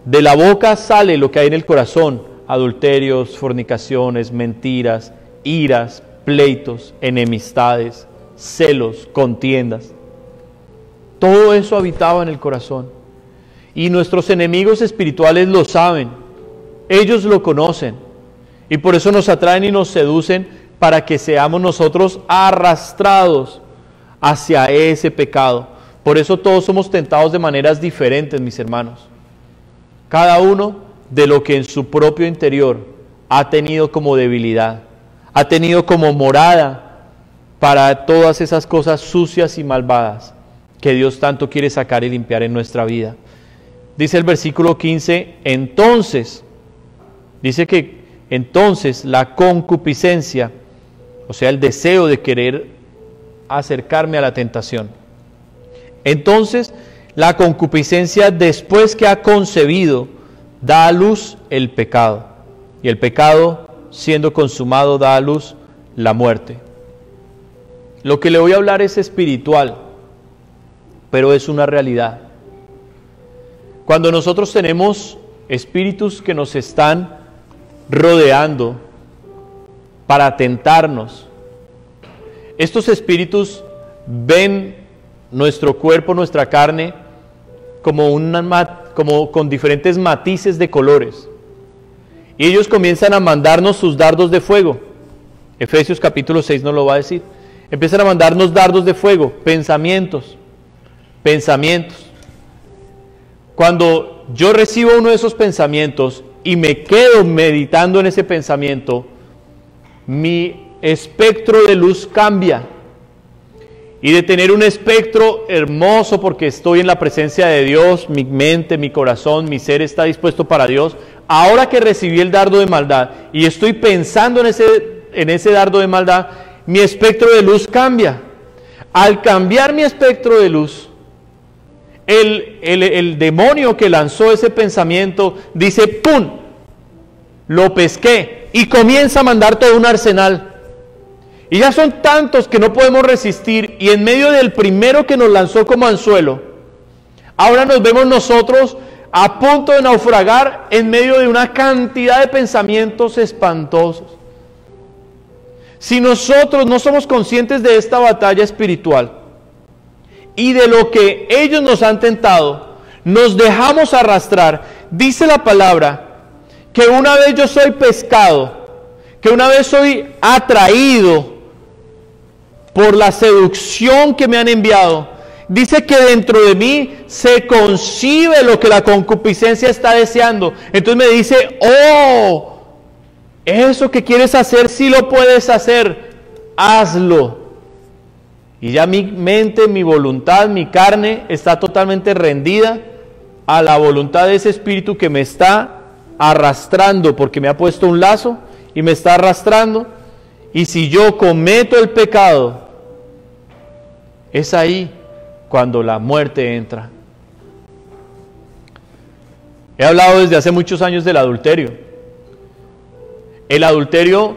De la boca sale lo que hay en el corazón: adulterios, fornicaciones, mentiras, iras, pleitos, enemistades, celos, contiendas. Todo eso habitaba en el corazón. Y nuestros enemigos espirituales lo saben. Ellos lo conocen. Y por eso nos atraen y nos seducen para que seamos nosotros arrastrados hacia ese pecado. Por eso todos somos tentados de maneras diferentes, mis hermanos. Cada uno de lo que en su propio interior ha tenido como debilidad, ha tenido como morada para todas esas cosas sucias y malvadas que Dios tanto quiere sacar y limpiar en nuestra vida. Dice el versículo 15, entonces la concupiscencia, o sea, el deseo de querer acercarme a la tentación. Entonces, la concupiscencia, después que ha concebido, da a luz el pecado. Y el pecado, siendo consumado, da a luz la muerte. Lo que le voy a hablar es espiritual, pero es una realidad. Cuando nosotros tenemos espíritus que nos están rodeando para tentarnos, estos espíritus ven nuestro cuerpo, nuestra carne, como con diferentes matices de colores. Y ellos comienzan a mandarnos sus dardos de fuego. Efesios capítulo 6 nos lo va a decir. Empiezan a mandarnos dardos de fuego, pensamientos. Cuando yo recibo uno de esos pensamientos y me quedo meditando en ese pensamiento, mi espectro de luz cambia. Y de tener un espectro hermoso porque estoy en la presencia de Dios, mi mente, mi corazón, mi ser está dispuesto para Dios. Ahora que recibí el dardo de maldad y estoy pensando en ese dardo de maldad, mi espectro de luz cambia. Al cambiar mi espectro de luz, el demonio que lanzó ese pensamiento dice ¡pum! Lo pesqué y comienza a mandar todo un arsenal. Y ya son tantos que no podemos resistir, y en medio del primero que nos lanzó como anzuelo, ahora nos vemos nosotros a punto de naufragar en medio de una cantidad de pensamientos espantosos. Si nosotros no somos conscientes de esta batalla espiritual y de lo que ellos nos han tentado, nos dejamos arrastrar. Dice la palabra que una vez yo soy pescado, que una vez soy atraído por la seducción que me han enviado. Dice que dentro de mí se concibe lo que la concupiscencia está deseando. Entonces me dice, oh, eso que quieres hacer, sí lo puedes hacer, hazlo. Y ya mi mente, mi voluntad, mi carne está totalmente rendida a la voluntad de ese espíritu que me está arrastrando, porque me ha puesto un lazo y me está arrastrando. Y si yo cometo el pecado, es ahí cuando la muerte entra. He hablado desde hace muchos años del adulterio. El adulterio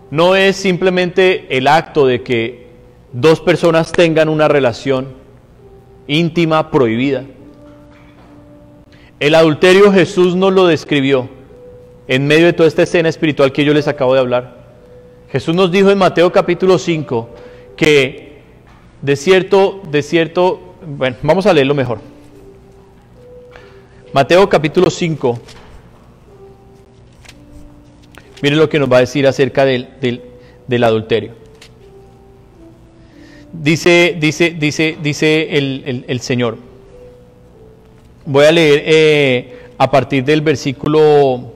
no es simplemente el acto de que dos personas tengan una relación íntima prohibida. El adulterio Jesús nos lo describió en medio de toda esta escena espiritual que yo les acabo de hablar. Jesús nos dijo en Mateo capítulo 5 que de cierto, bueno, vamos a leerlo mejor. Mateo capítulo 5. Miren lo que nos va a decir acerca del adulterio. Dice el Señor. Voy a leer a partir del versículo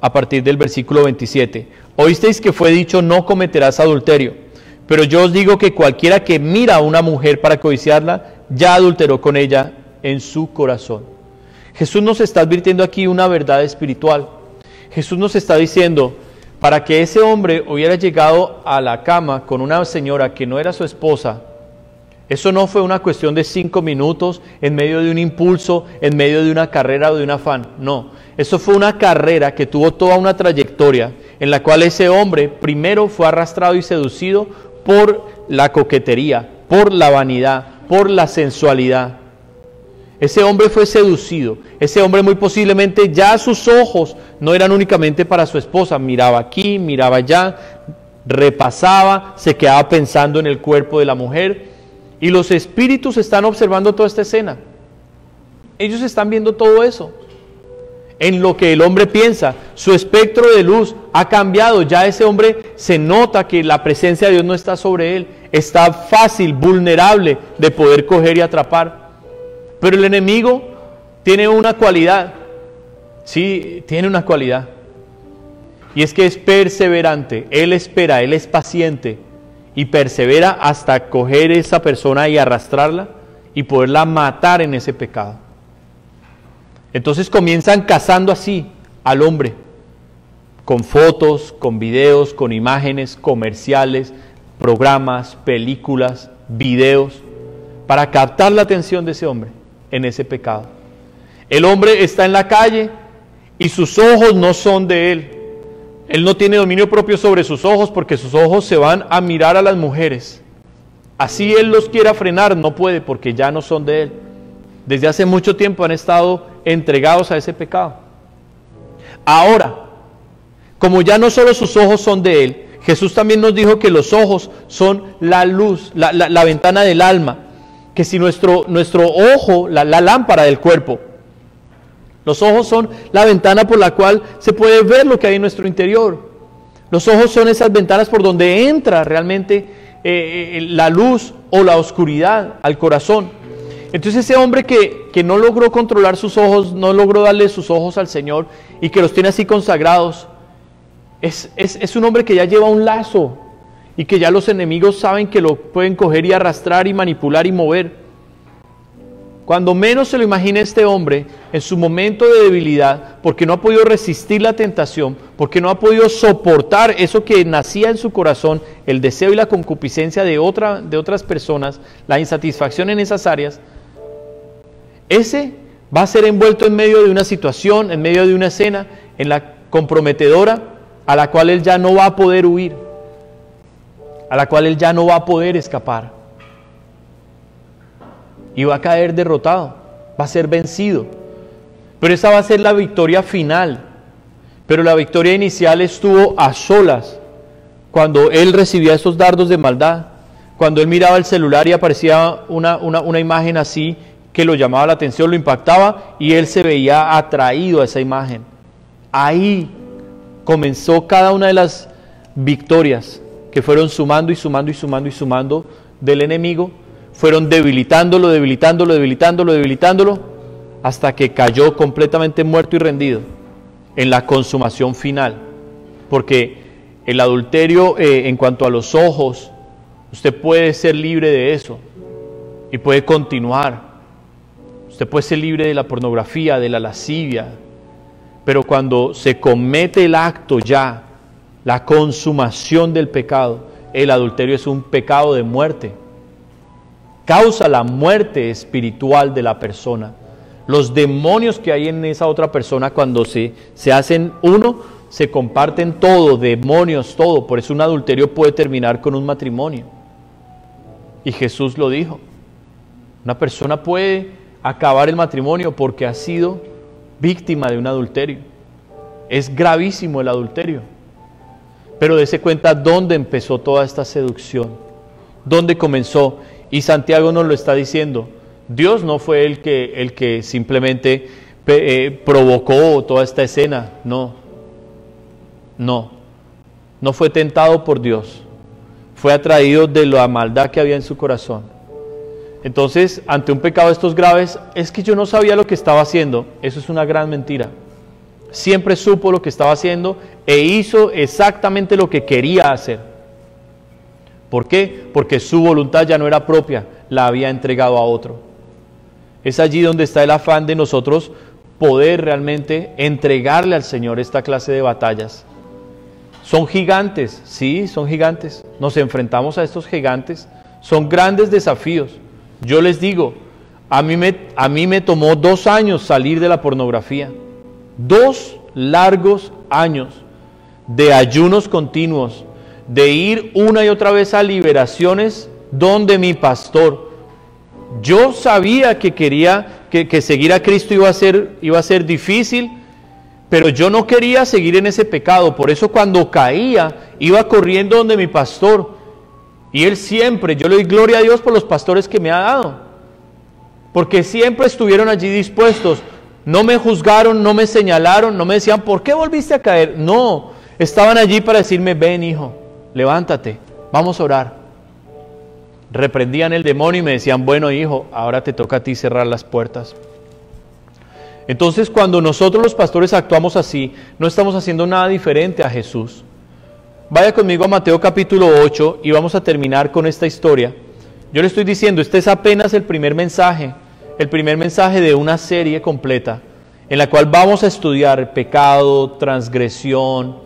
27. Oísteis que fue dicho, no cometerás adulterio. Pero yo os digo que cualquiera que mira a una mujer para codiciarla, ya adulteró con ella en su corazón. Jesús nos está advirtiendo aquí una verdad espiritual. Jesús nos está diciendo, para que ese hombre hubiera llegado a la cama con una señora que no era su esposa, eso no fue una cuestión de 5 minutos en medio de un impulso, en medio de una carrera o de un afán. No, eso fue una carrera que tuvo toda una trayectoria en la cual ese hombre primero fue arrastrado y seducido por la coquetería, por la vanidad, por la sensualidad. Ese hombre fue seducido. Ese hombre muy posiblemente ya sus ojos no eran únicamente para su esposa. Miraba aquí, miraba allá, repasaba, se quedaba pensando en el cuerpo de la mujer. Y los espíritus están observando toda esta escena. Ellos están viendo todo eso. En lo que el hombre piensa, su espectro de luz ha cambiado. Ya ese hombre se nota que la presencia de Dios no está sobre él. Está fácil, vulnerable de poder coger y atrapar. Pero el enemigo tiene una cualidad. Sí, tiene una cualidad. Y es que es perseverante. Él espera, él es paciente. Y persevera hasta coger a esa persona y arrastrarla y poderla matar en ese pecado. Entonces comienzan cazando así al hombre, con fotos, con videos, con imágenes, comerciales, programas, películas, videos, para captar la atención de ese hombre en ese pecado. El hombre está en la calle y sus ojos no son de él. Él no tiene dominio propio sobre sus ojos porque sus ojos se van a mirar a las mujeres. Así él los quiera frenar, no puede porque ya no son de él. Desde hace mucho tiempo han estado entregados a ese pecado. Ahora, como ya no solo sus ojos son de él, Jesús también nos dijo que los ojos son la luz, la ventana del alma. Que si nuestro ojo, la lámpara del cuerpo, los ojos son la ventana por la cual se puede ver lo que hay en nuestro interior. Los ojos son esas ventanas por donde entra realmente la luz o la oscuridad al corazón. Entonces ese hombre que no logró controlar sus ojos, no logró darle sus ojos al Señor y que los tiene así consagrados, es un hombre que ya lleva un lazo y que ya los enemigos saben que lo pueden coger y arrastrar y manipular y mover. Cuando menos se lo imagine este hombre, en su momento de debilidad, porque no ha podido resistir la tentación, porque no ha podido soportar eso que nacía en su corazón, el deseo y la concupiscencia de otras personas, la insatisfacción en esas áreas, ese va a ser envuelto en medio de una situación, en medio de una escena, en la comprometedora, a la cual él ya no va a poder huir, a la cual él ya no va a poder escapar. Y va a caer derrotado, va a ser vencido. Pero esa va a ser la victoria final. Pero la victoria inicial estuvo a solas, cuando él recibía esos dardos de maldad, cuando él miraba el celular y aparecía una imagen así que lo llamaba la atención, lo impactaba y él se veía atraído a esa imagen. Ahí comenzó cada una de las victorias que fueron sumando y sumando y sumando y sumando del enemigo. Fueron debilitándolo, hasta que cayó completamente muerto y rendido en la consumación final. Porque el adulterio, en cuanto a los ojos, usted puede ser libre de eso y puede continuar. Usted puede ser libre de la pornografía, de la lascivia, pero cuando se comete el acto ya, la consumación del pecado, el adulterio es un pecado de muerte. Causa la muerte espiritual de la persona. Los demonios que hay en esa otra persona, cuando se hacen uno, se comparten todo, demonios, todo. Por eso un adulterio puede terminar con un matrimonio. Y Jesús lo dijo. Una persona puede acabar el matrimonio porque ha sido víctima de un adulterio. Es gravísimo el adulterio. Pero dése cuenta dónde empezó toda esta seducción. Dónde comenzó. Y Santiago nos lo está diciendo. Dios no fue el que simplemente provocó toda esta escena. No fue tentado por Dios. Fue atraído de la maldad que había en su corazón. Entonces, ante un pecado de estos graves, es que yo no sabía lo que estaba haciendo. Eso es una gran mentira. Siempre supo lo que estaba haciendo e hizo exactamente lo que quería hacer. ¿Por qué? Porque su voluntad ya no era propia, la había entregado a otro. Es allí donde está el afán de nosotros poder realmente entregarle al Señor esta clase de batallas. Son gigantes, sí, son gigantes. Nos enfrentamos a estos gigantes. Son grandes desafíos. Yo les digo, a mí me tomó 2 años salir de la pornografía. 2 largos años de ayunos continuos, de ir una y otra vez a liberaciones donde mi pastor, Yo sabía que quería que seguir a Cristo iba a ser difícil, pero yo no quería seguir en ese pecado. Por eso cuando caía, iba corriendo donde mi pastor. Y él siempre, yo le doy gloria a Dios por los pastores que me ha dado, porque siempre estuvieron allí dispuestos. No me juzgaron, no me señalaron, no me decían, ¿por qué volviste a caer? No, estaban allí para decirme, ven hijo, levántate, vamos a orar. Reprendían el demonio y me decían, bueno hijo, ahora te toca a ti cerrar las puertas. Entonces cuando nosotros los pastores actuamos así, no estamos haciendo nada diferente a Jesús. Vaya conmigo a Mateo capítulo 8 y vamos a terminar con esta historia. Yo le estoy diciendo, este es apenas el primer mensaje de una serie completa, en la cual vamos a estudiar pecado, transgresión,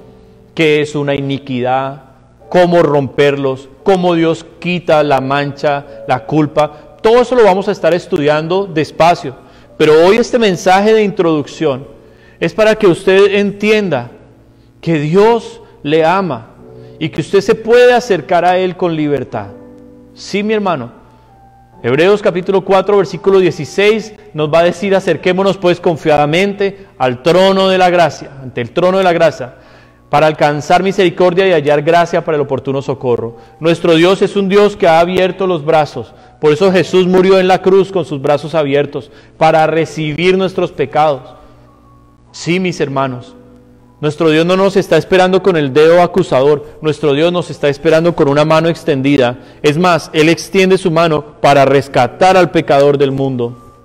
qué es una iniquidad, cómo romperlos, cómo Dios quita la mancha, la culpa. Todo eso lo vamos a estar estudiando despacio. Pero hoy este mensaje de introducción es para que usted entienda que Dios le ama y que usted se puede acercar a Él con libertad. Sí, mi hermano. Hebreos capítulo 4, versículo 16 nos va a decir, acerquémonos pues confiadamente al trono de la gracia, ante el trono de la gracia, para alcanzar misericordia y hallar gracia para el oportuno socorro. Nuestro Dios es un Dios que ha abierto los brazos. Por eso Jesús murió en la cruz con sus brazos abiertos, para recibir nuestros pecados. Sí, mis hermanos, nuestro Dios no nos está esperando con el dedo acusador, nuestro Dios nos está esperando con una mano extendida. Es más, Él extiende su mano para rescatar al pecador del mundo.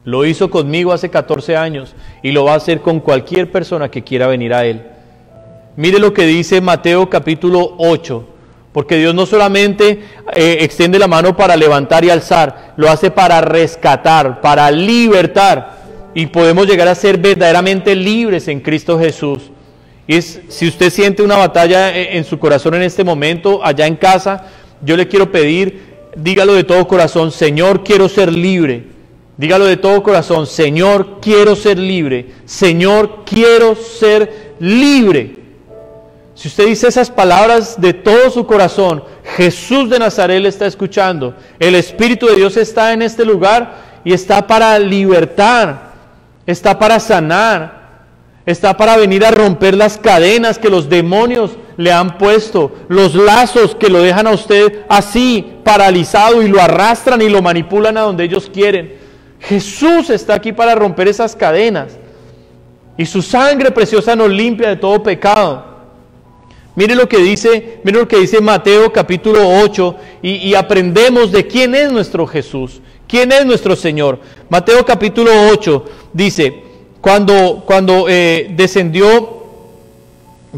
Lo hizo conmigo hace 14 años y lo va a hacer con cualquier persona que quiera venir a Él. Mire lo que dice Mateo capítulo 8, porque Dios no solamente extiende la mano para levantar y alzar, lo hace para rescatar, para libertar, y podemos llegar a ser verdaderamente libres en Cristo Jesús. Y si usted siente una batalla en su corazón en este momento, allá en casa, yo le quiero pedir, dígalo de todo corazón, Señor, quiero ser libre. Dígalo de todo corazón, Señor, quiero ser libre. Señor, quiero ser libre. Si usted dice esas palabras de todo su corazón, Jesús de Nazaret le está escuchando. El Espíritu de Dios está en este lugar y está para libertar, está para sanar, está para venir a romper las cadenas que los demonios le han puesto, los lazos que lo dejan a usted así, paralizado, y lo arrastran y lo manipulan a donde ellos quieren. Jesús está aquí para romper esas cadenas, y su sangre preciosa nos limpia de todo pecado. Mire lo que dice Mateo capítulo 8 y aprendemos de quién es nuestro Jesús, quién es nuestro Señor. Mateo capítulo 8 dice, cuando descendió,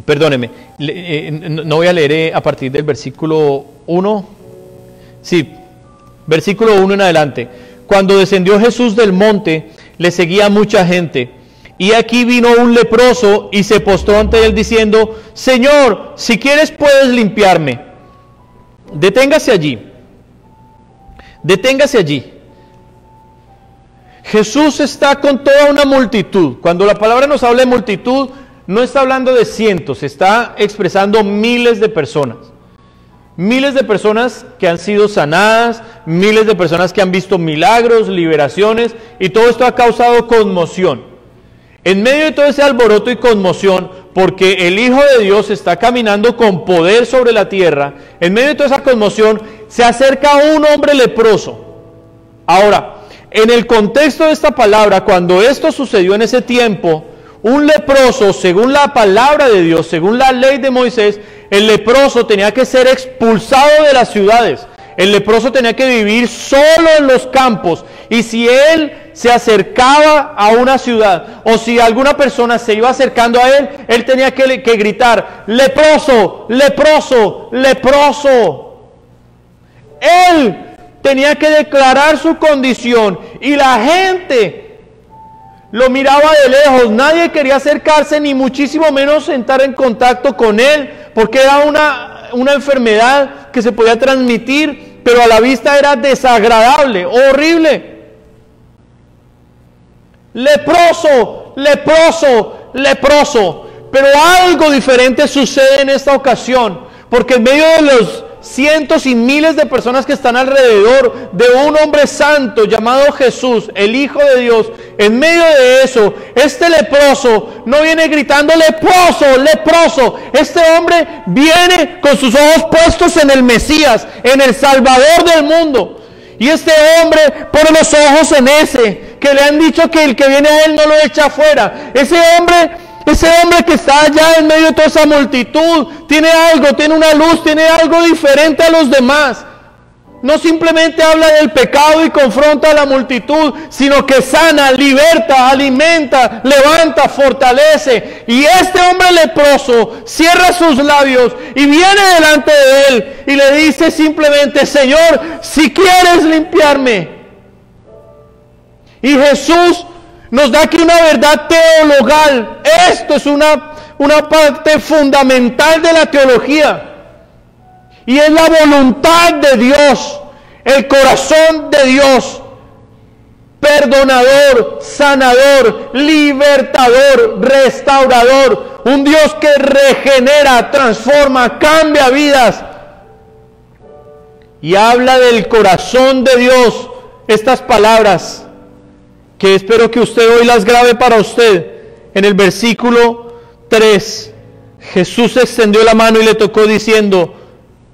perdóneme, no voy a leer a partir del versículo 1, sí, versículo 1 en adelante. Cuando descendió Jesús del monte, le seguía mucha gente. Y aquí vino un leproso y se postró ante él diciendo, Señor, si quieres puedes limpiarme. Deténgase allí. Deténgase allí. Jesús está con toda una multitud. Cuando la palabra nos habla de multitud, no está hablando de cientos, está expresando miles de personas. Miles de personas que han sido sanadas, miles de personas que han visto milagros, liberaciones, y todo esto ha causado conmoción. En medio de todo ese alboroto y conmoción, porque el Hijo de Dios está caminando con poder sobre la tierra, en medio de toda esa conmoción, se acerca un hombre leproso. Ahora, en el contexto de esta palabra, cuando esto sucedió en ese tiempo, un leproso, según la palabra de Dios, según la ley de Moisés, el leproso tenía que ser expulsado de las ciudades. El leproso tenía que vivir solo en los campos, y si él se acercaba a una ciudad, o si alguna persona se iba acercando a él, él tenía que gritar, leproso, leproso, leproso. Él tenía que declarar su condición, y la gente lo miraba de lejos. Nadie quería acercarse, ni muchísimo menos entrar en contacto con él, porque era una enfermedad que se podía transmitir, pero a la vista era desagradable, horrible. Leproso, leproso, leproso. Pero algo diferente sucede en esta ocasión, porque en medio cientos y miles de personas que están alrededor de un hombre santo llamado Jesús, el Hijo de Dios. En medio de eso, este leproso no viene gritando leproso, leproso. Este hombre viene con sus ojos puestos en el Mesías, en el Salvador del mundo. Y este hombre pone los ojos en ese, que le han dicho que el que viene a él no lo echa afuera. Ese hombre que está allá en medio de toda esa multitud, tiene algo, tiene una luz, tiene algo diferente a los demás. No simplemente habla del pecado y confronta a la multitud, sino que sana, liberta, alimenta, levanta, fortalece. Y este hombre leproso cierra sus labios y viene delante de él y le dice simplemente: Señor, si quieres limpiarme. Y Jesús nos da aquí una verdad teologal. Esto es una parte fundamental de la teología. Y es la voluntad de Dios, el corazón de Dios, perdonador, sanador, libertador, restaurador, un Dios que regenera, transforma, cambia vidas. Y habla del corazón de Dios estas palabras, que espero que usted hoy las grabe para usted. En el versículo 3, Jesús extendió la mano y le tocó diciendo: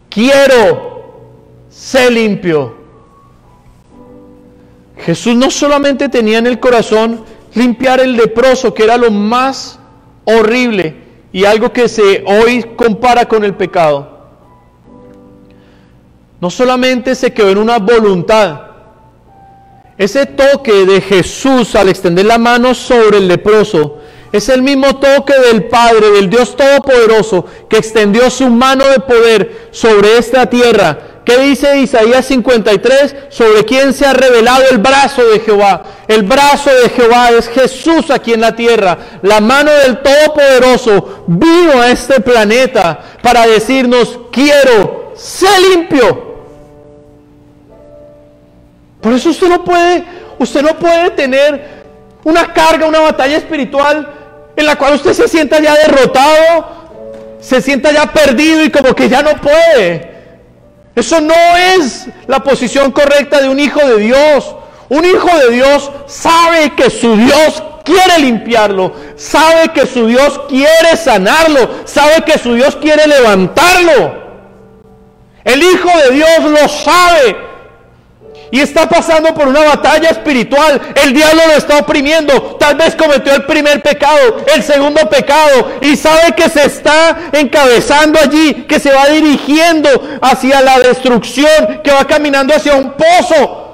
quiero, sé limpio. Jesús no solamente tenía en el corazón limpiar el leproso, que era lo más horrible y algo que se hoy compara con el pecado. No solamente se quedó en una voluntad. Ese toque de Jesús al extender la mano sobre el leproso es el mismo toque del Padre, del Dios Todopoderoso, que extendió su mano de poder sobre esta tierra. ¿Qué dice Isaías 53? Sobre quién se ha revelado el brazo de Jehová. El brazo de Jehová es Jesús aquí en la tierra. La mano del Todopoderoso vino a este planeta para decirnos: quiero, sé limpio. Por eso usted no puede tener una carga, una batalla espiritual en la cual usted se sienta ya derrotado, se sienta ya perdido y como que ya no puede. Eso no es la posición correcta de un hijo de Dios. Un hijo de Dios sabe que su Dios quiere limpiarlo, sabe que su Dios quiere sanarlo, sabe que su Dios quiere levantarlo. El hijo de Dios lo sabe. Y está pasando por una batalla espiritual. El diablo lo está oprimiendo. Tal vez cometió el primer pecado, el segundo pecado, y sabe que se está encabezando allí, que se va dirigiendo hacia la destrucción, que va caminando hacia un pozo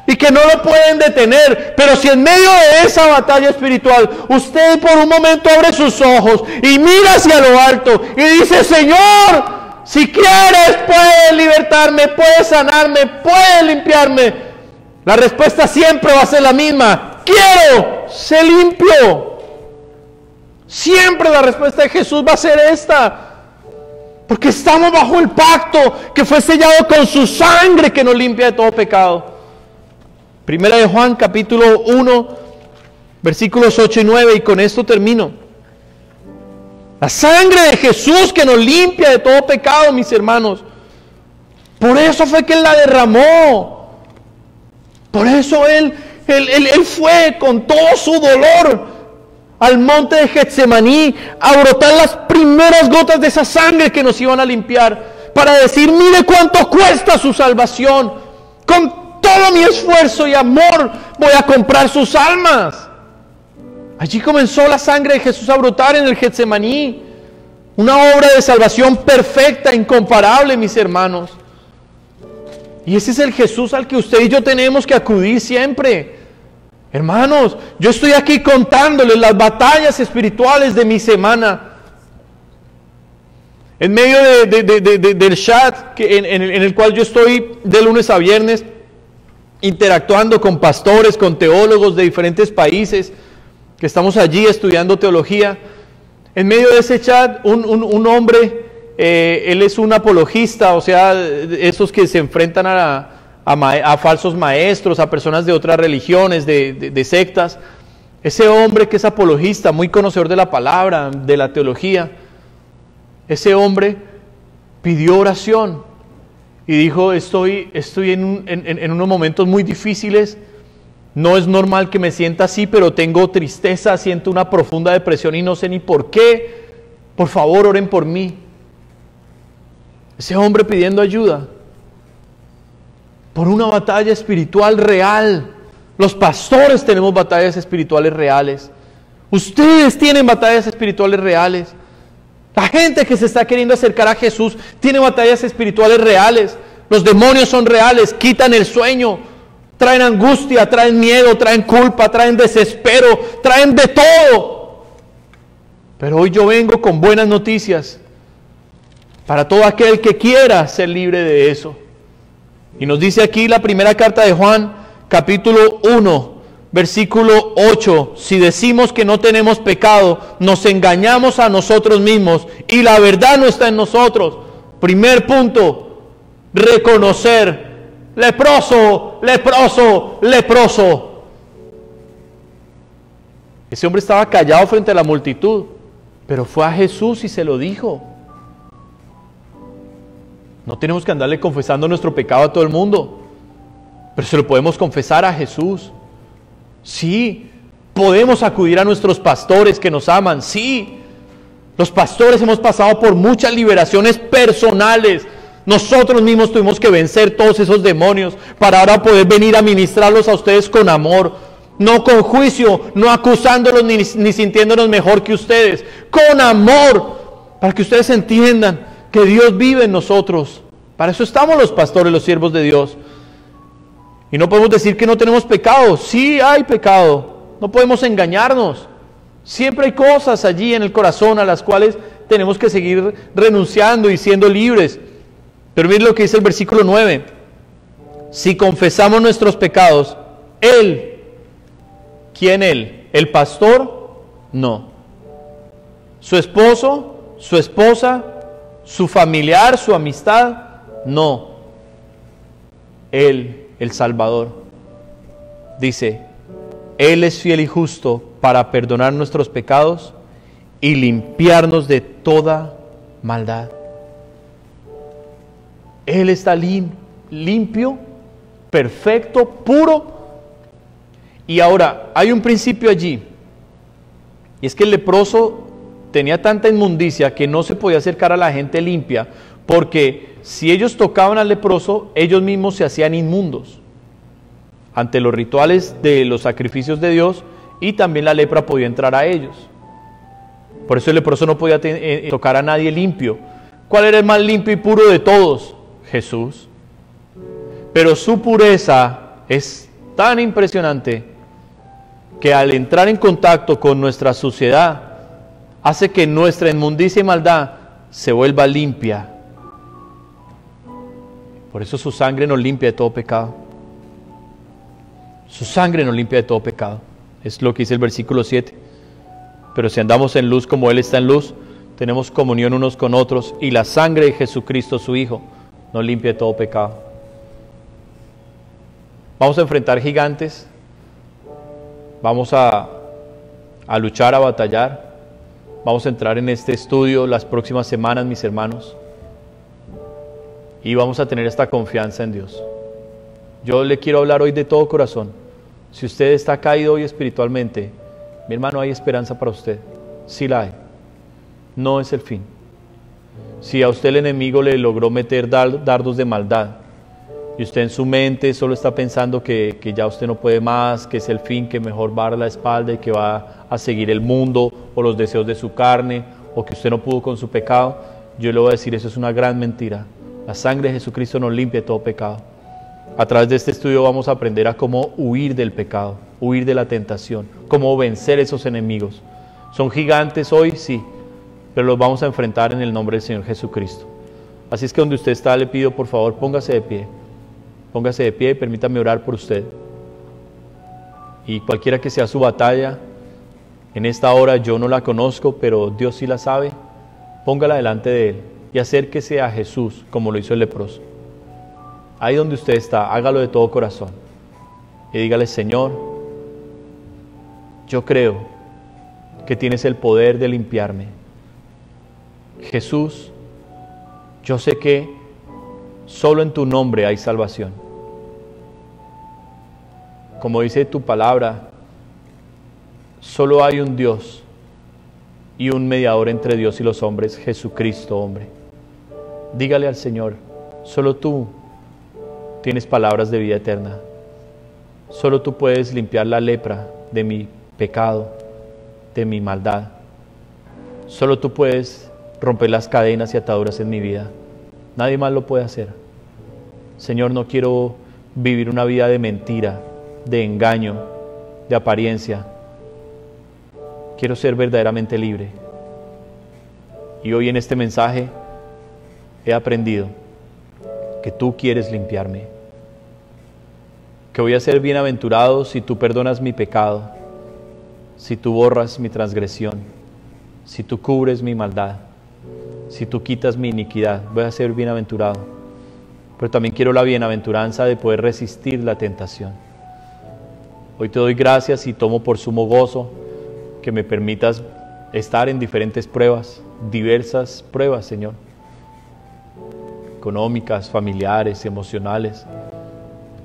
y que no lo pueden detener. Pero si en medio de esa batalla espiritual usted por un momento abre sus ojos y mira hacia lo alto y dice: Señor, si quieres, puedes libertarme, puedes sanarme, puedes limpiarme. La respuesta siempre va a ser la misma: quiero, sé limpio. Siempre la respuesta de Jesús va a ser esta. Porque estamos bajo el pacto que fue sellado con su sangre, que nos limpia de todo pecado. Primera de Juan, capítulo 1, versículos 8 y 9, y con esto termino. La sangre de Jesús que nos limpia de todo pecado, mis hermanos. Por eso fue que Él la derramó. Por eso Él fue con todo su dolor al monte de Getsemaní a brotar las primeras gotas de esa sangre que nos iban a limpiar, para decir: mire cuánto cuesta su salvación. Con todo mi esfuerzo y amor voy a comprar sus almas. Allí comenzó la sangre de Jesús a brotar en el Getsemaní. Una obra de salvación perfecta, incomparable, mis hermanos. Y ese es el Jesús al que usted y yo tenemos que acudir siempre. Hermanos, yo estoy aquí contándoles las batallas espirituales de mi semana. En medio del chat en el cual yo estoy de lunes a viernes, interactuando con pastores, con teólogos de diferentes países, que estamos allí estudiando teología. En medio de ese chat, un hombre, él es un apologista, o sea, esos que se enfrentan a falsos maestros, a personas de otras religiones, de sectas. Ese hombre que es apologista, muy conocedor de la palabra, de la teología, ese hombre pidió oración y dijo, estoy en unos momentos muy difíciles, no es normal que me sienta así, pero tengo tristeza, siento una profunda depresión y no sé ni por qué, por favor oren por mí. Ese hombre pidiendo ayuda por una batalla espiritual real. Los pastores tenemos batallas espirituales reales. Ustedes tienen batallas espirituales reales. La gente que se está queriendo acercar a Jesús tiene batallas espirituales reales. Los demonios son reales, quitan el sueño, traen angustia, traen miedo, traen culpa, traen desespero, traen de todo. Pero hoy yo vengo con buenas noticias para todo aquel que quiera ser libre de eso. Y nos dice aquí la primera carta de Juan, capítulo 1, versículo 8, si decimos que no tenemos pecado, nos engañamos a nosotros mismos y la verdad no está en nosotros. Primer punto, reconocer, leproso, leproso, leproso. Ese hombre estaba callado frente a la multitud, pero fue a Jesús y se lo dijo. No tenemos que andarle confesando nuestro pecado a todo el mundo, pero se lo podemos confesar a Jesús. Sí, podemos acudir a nuestros pastores que nos aman. Sí, los pastores hemos pasado por muchas liberaciones personales. Nosotros mismos tuvimos que vencer todos esos demonios para ahora poder venir a ministrarlos a ustedes con amor, no con juicio, no acusándolos ni sintiéndonos mejor que ustedes, con amor, para que ustedes entiendan que Dios vive en nosotros. Para eso estamos los pastores, los siervos de Dios. Y no podemos decir que no tenemos pecado. Sí hay pecado. No podemos engañarnos. Siempre hay cosas allí en el corazón a las cuales tenemos que seguir renunciando y siendo libres. Pero miren lo que dice el versículo 9. Si confesamos nuestros pecados, Él, ¿quién Él? ¿El pastor? No. ¿Su esposo? ¿Su esposa? ¿Su familiar? ¿Su amistad? No. Él, el Salvador, dice, Él es fiel y justo para perdonar nuestros pecados y limpiarnos de toda maldad. Él está limpio, perfecto, puro. Y ahora, hay un principio allí, y es que el leproso tenía tanta inmundicia que no se podía acercar a la gente limpia, porque si ellos tocaban al leproso, ellos mismos se hacían inmundos ante los rituales de los sacrificios de Dios, y también la lepra podía entrar a ellos. Por eso el leproso no podía tocar a nadie limpio. ¿Cuál era el más limpio y puro de todos? Jesús. Pero su pureza es tan impresionante que al entrar en contacto con nuestra suciedad, hace que nuestra inmundicia y maldad se vuelva limpia. Por eso su sangre nos limpia de todo pecado. Su sangre nos limpia de todo pecado. Es lo que dice el versículo 7. Pero si andamos en luz como Él está en luz, tenemos comunión unos con otros, y la sangre de Jesucristo, su Hijo, nos limpia de todo pecado. Vamos a enfrentar gigantes. Vamos a luchar, a batallar. Vamos a entrar en este estudio las próximas semanas, mis hermanos. Y vamos a tener esta confianza en Dios. Yo le quiero hablar hoy de todo corazón. Si usted está caído hoy espiritualmente, mi hermano, hay esperanza para usted. Sí la hay. No es el fin. Si a usted el enemigo le logró meter dardos de maldad, y usted en su mente solo está pensando que ya usted no puede más, que es el fin, que mejor va a dar la espalda y que va a seguir el mundo o los deseos de su carne, o que usted no pudo con su pecado, yo le voy a decir, eso es una gran mentira. La sangre de Jesucristo nos limpia de todo pecado. A través de este estudio vamos a aprender a cómo huir del pecado, huir de la tentación, cómo vencer esos enemigos. ¿Son gigantes hoy? Sí, pero los vamos a enfrentar en el nombre del Señor Jesucristo. Así es que donde usted está, le pido por favor, póngase de pie. Póngase de pie y permítame orar por usted. Y cualquiera que sea su batalla, en esta hora yo no la conozco, pero Dios sí la sabe, póngala delante de Él y acérquese a Jesús como lo hizo el leproso. Ahí donde usted está, hágalo de todo corazón y dígale: Señor, yo creo que tienes el poder de limpiarme. Jesús, yo sé que Solo en tu nombre hay salvación. Como dice tu palabra, solo hay un Dios y un mediador entre Dios y los hombres, Jesucristo, hombre. Dígale al Señor, solo tú tienes palabras de vida eterna. Solo tú puedes limpiar la lepra de mi pecado, de mi maldad. Solo tú puedes romper las cadenas y ataduras en mi vida. Nadie más lo puede hacer. Señor, no quiero vivir una vida de mentira, de engaño, de apariencia. Quiero ser verdaderamente libre. Y hoy en este mensaje he aprendido que tú quieres limpiarme, que voy a ser bienaventurado si tú perdonas mi pecado, si tú borras mi transgresión, si tú cubres mi maldad, si tú quitas mi iniquidad. Voy a ser bienaventurado. Pero también quiero la bienaventuranza de poder resistir la tentación. Hoy te doy gracias y tomo por sumo gozo que me permitas estar en diferentes pruebas, diversas pruebas, Señor, económicas, familiares, emocionales,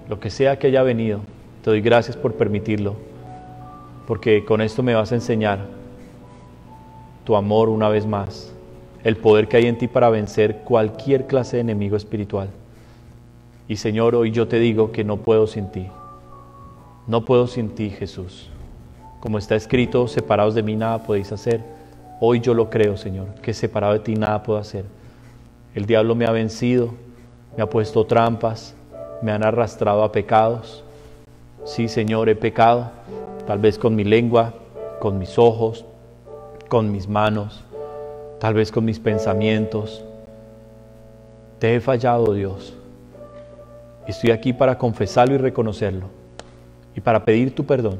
lo que sea que haya venido. Te doy gracias por permitirlo, porque con esto me vas a enseñar tu amor una vez más, el poder que hay en ti para vencer cualquier clase de enemigo espiritual. Y Señor, hoy yo te digo que no puedo sin ti. No puedo sin ti, Jesús. Como está escrito, separados de mí nada podéis hacer. Hoy yo lo creo, Señor, que separado de ti nada puedo hacer. El diablo me ha vencido, me ha puesto trampas, me han arrastrado a pecados. Sí, Señor, he pecado, tal vez con mi lengua, con mis ojos, con mis manos, tal vez con mis pensamientos. Te he fallado, Dios. Estoy aquí para confesarlo y reconocerlo, y para pedir tu perdón,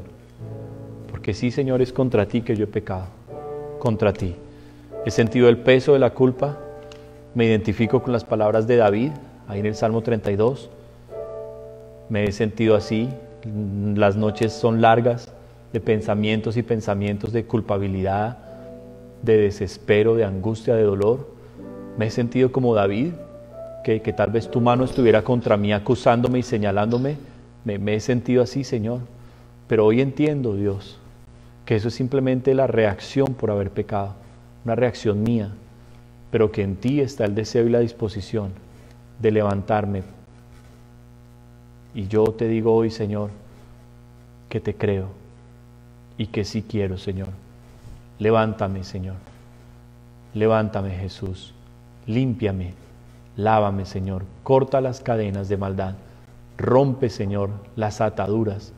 porque sí, Señor, es contra ti que yo he pecado, contra ti. He sentido el peso de la culpa, me identifico con las palabras de David, ahí en el Salmo 32, me he sentido así, las noches son largas, de pensamientos y pensamientos de culpabilidad, de desespero, de angustia, de dolor. Me he sentido como David, que tal vez tu mano estuviera contra mí acusándome y señalándome. Me he sentido así, Señor, pero hoy entiendo, Dios, que eso es simplemente la reacción por haber pecado, una reacción mía, pero que en ti está el deseo y la disposición de levantarme. Y yo te digo hoy, Señor, que te creo y que sí quiero, Señor. Levántame, Señor. Levántame, Jesús. Límpiame. Lávame, Señor. Corta las cadenas de maldad. Rompe, Señor, las ataduras,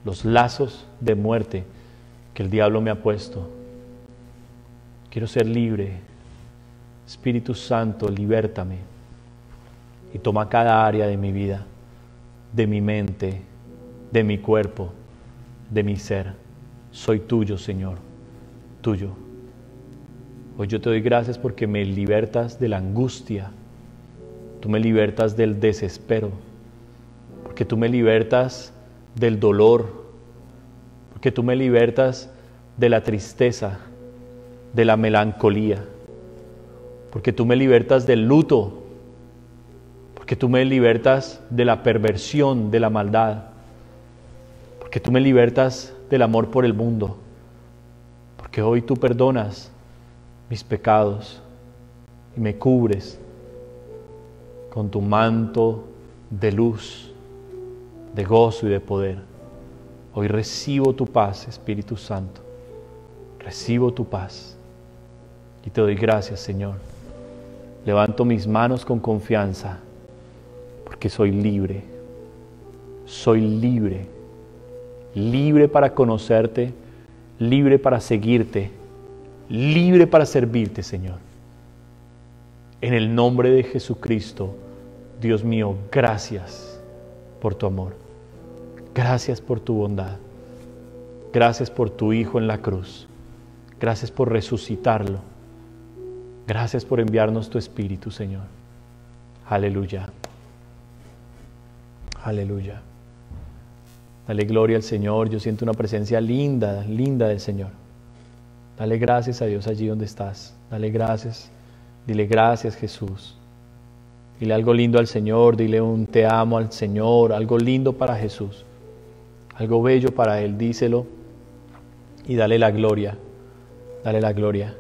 los lazos de muerte que el diablo me ha puesto. Quiero ser libre. Espíritu Santo, libértame y toma cada área de mi vida, de mi mente, de mi cuerpo, de mi ser. Soy tuyo, Señor, tuyo. Hoy yo te doy gracias porque me libertas de la angustia, tú me libertas del desespero, porque tú me libertas del dolor, porque tú me libertas de la tristeza, de la melancolía, porque tú me libertas del luto, porque tú me libertas de la perversión, de la maldad, porque tú me libertas del amor por el mundo, porque hoy tú perdonas mis pecados y me cubres con tu manto de luz, de gozo y de poder. Hoy recibo tu paz, Espíritu Santo, recibo tu paz y te doy gracias, Señor. Levanto mis manos con confianza porque soy libre, libre para conocerte, libre para seguirte, libre para servirte, Señor. En el nombre de Jesucristo, Dios mío, gracias por tu amor, gracias por tu bondad, gracias por tu Hijo en la cruz, gracias por resucitarlo, gracias por enviarnos tu Espíritu, Señor. Aleluya, aleluya. Dale gloria al Señor. Yo siento una presencia linda, linda del Señor. Dale gracias a Dios allí donde estás. Dale gracias. Dile gracias, Jesús. Dile algo lindo al Señor, dile un te amo al Señor, algo lindo para Jesús, algo bello para Él, díselo y dale la gloria, dale la gloria.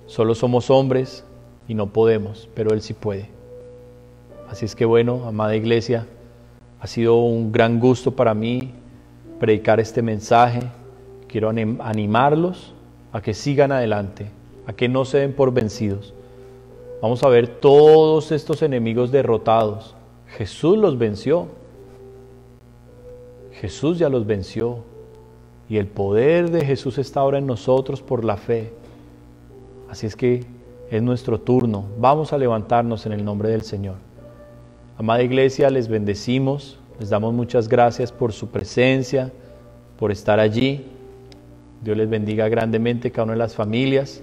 Solo somos hombres y no podemos, pero Él sí puede. Así es que bueno, amada iglesia, ha sido un gran gusto para mí predicar este mensaje. Quiero animarlos a que sigan adelante, a que no se den por vencidos. Vamos a ver todos estos enemigos derrotados. Jesús los venció. Jesús ya los venció. Y el poder de Jesús está ahora en nosotros por la fe. Así es que es nuestro turno. Vamos a levantarnos en el nombre del Señor. Amada iglesia, les bendecimos. Les damos muchas gracias por su presencia, por estar allí. Dios les bendiga grandemente cada una de las familias.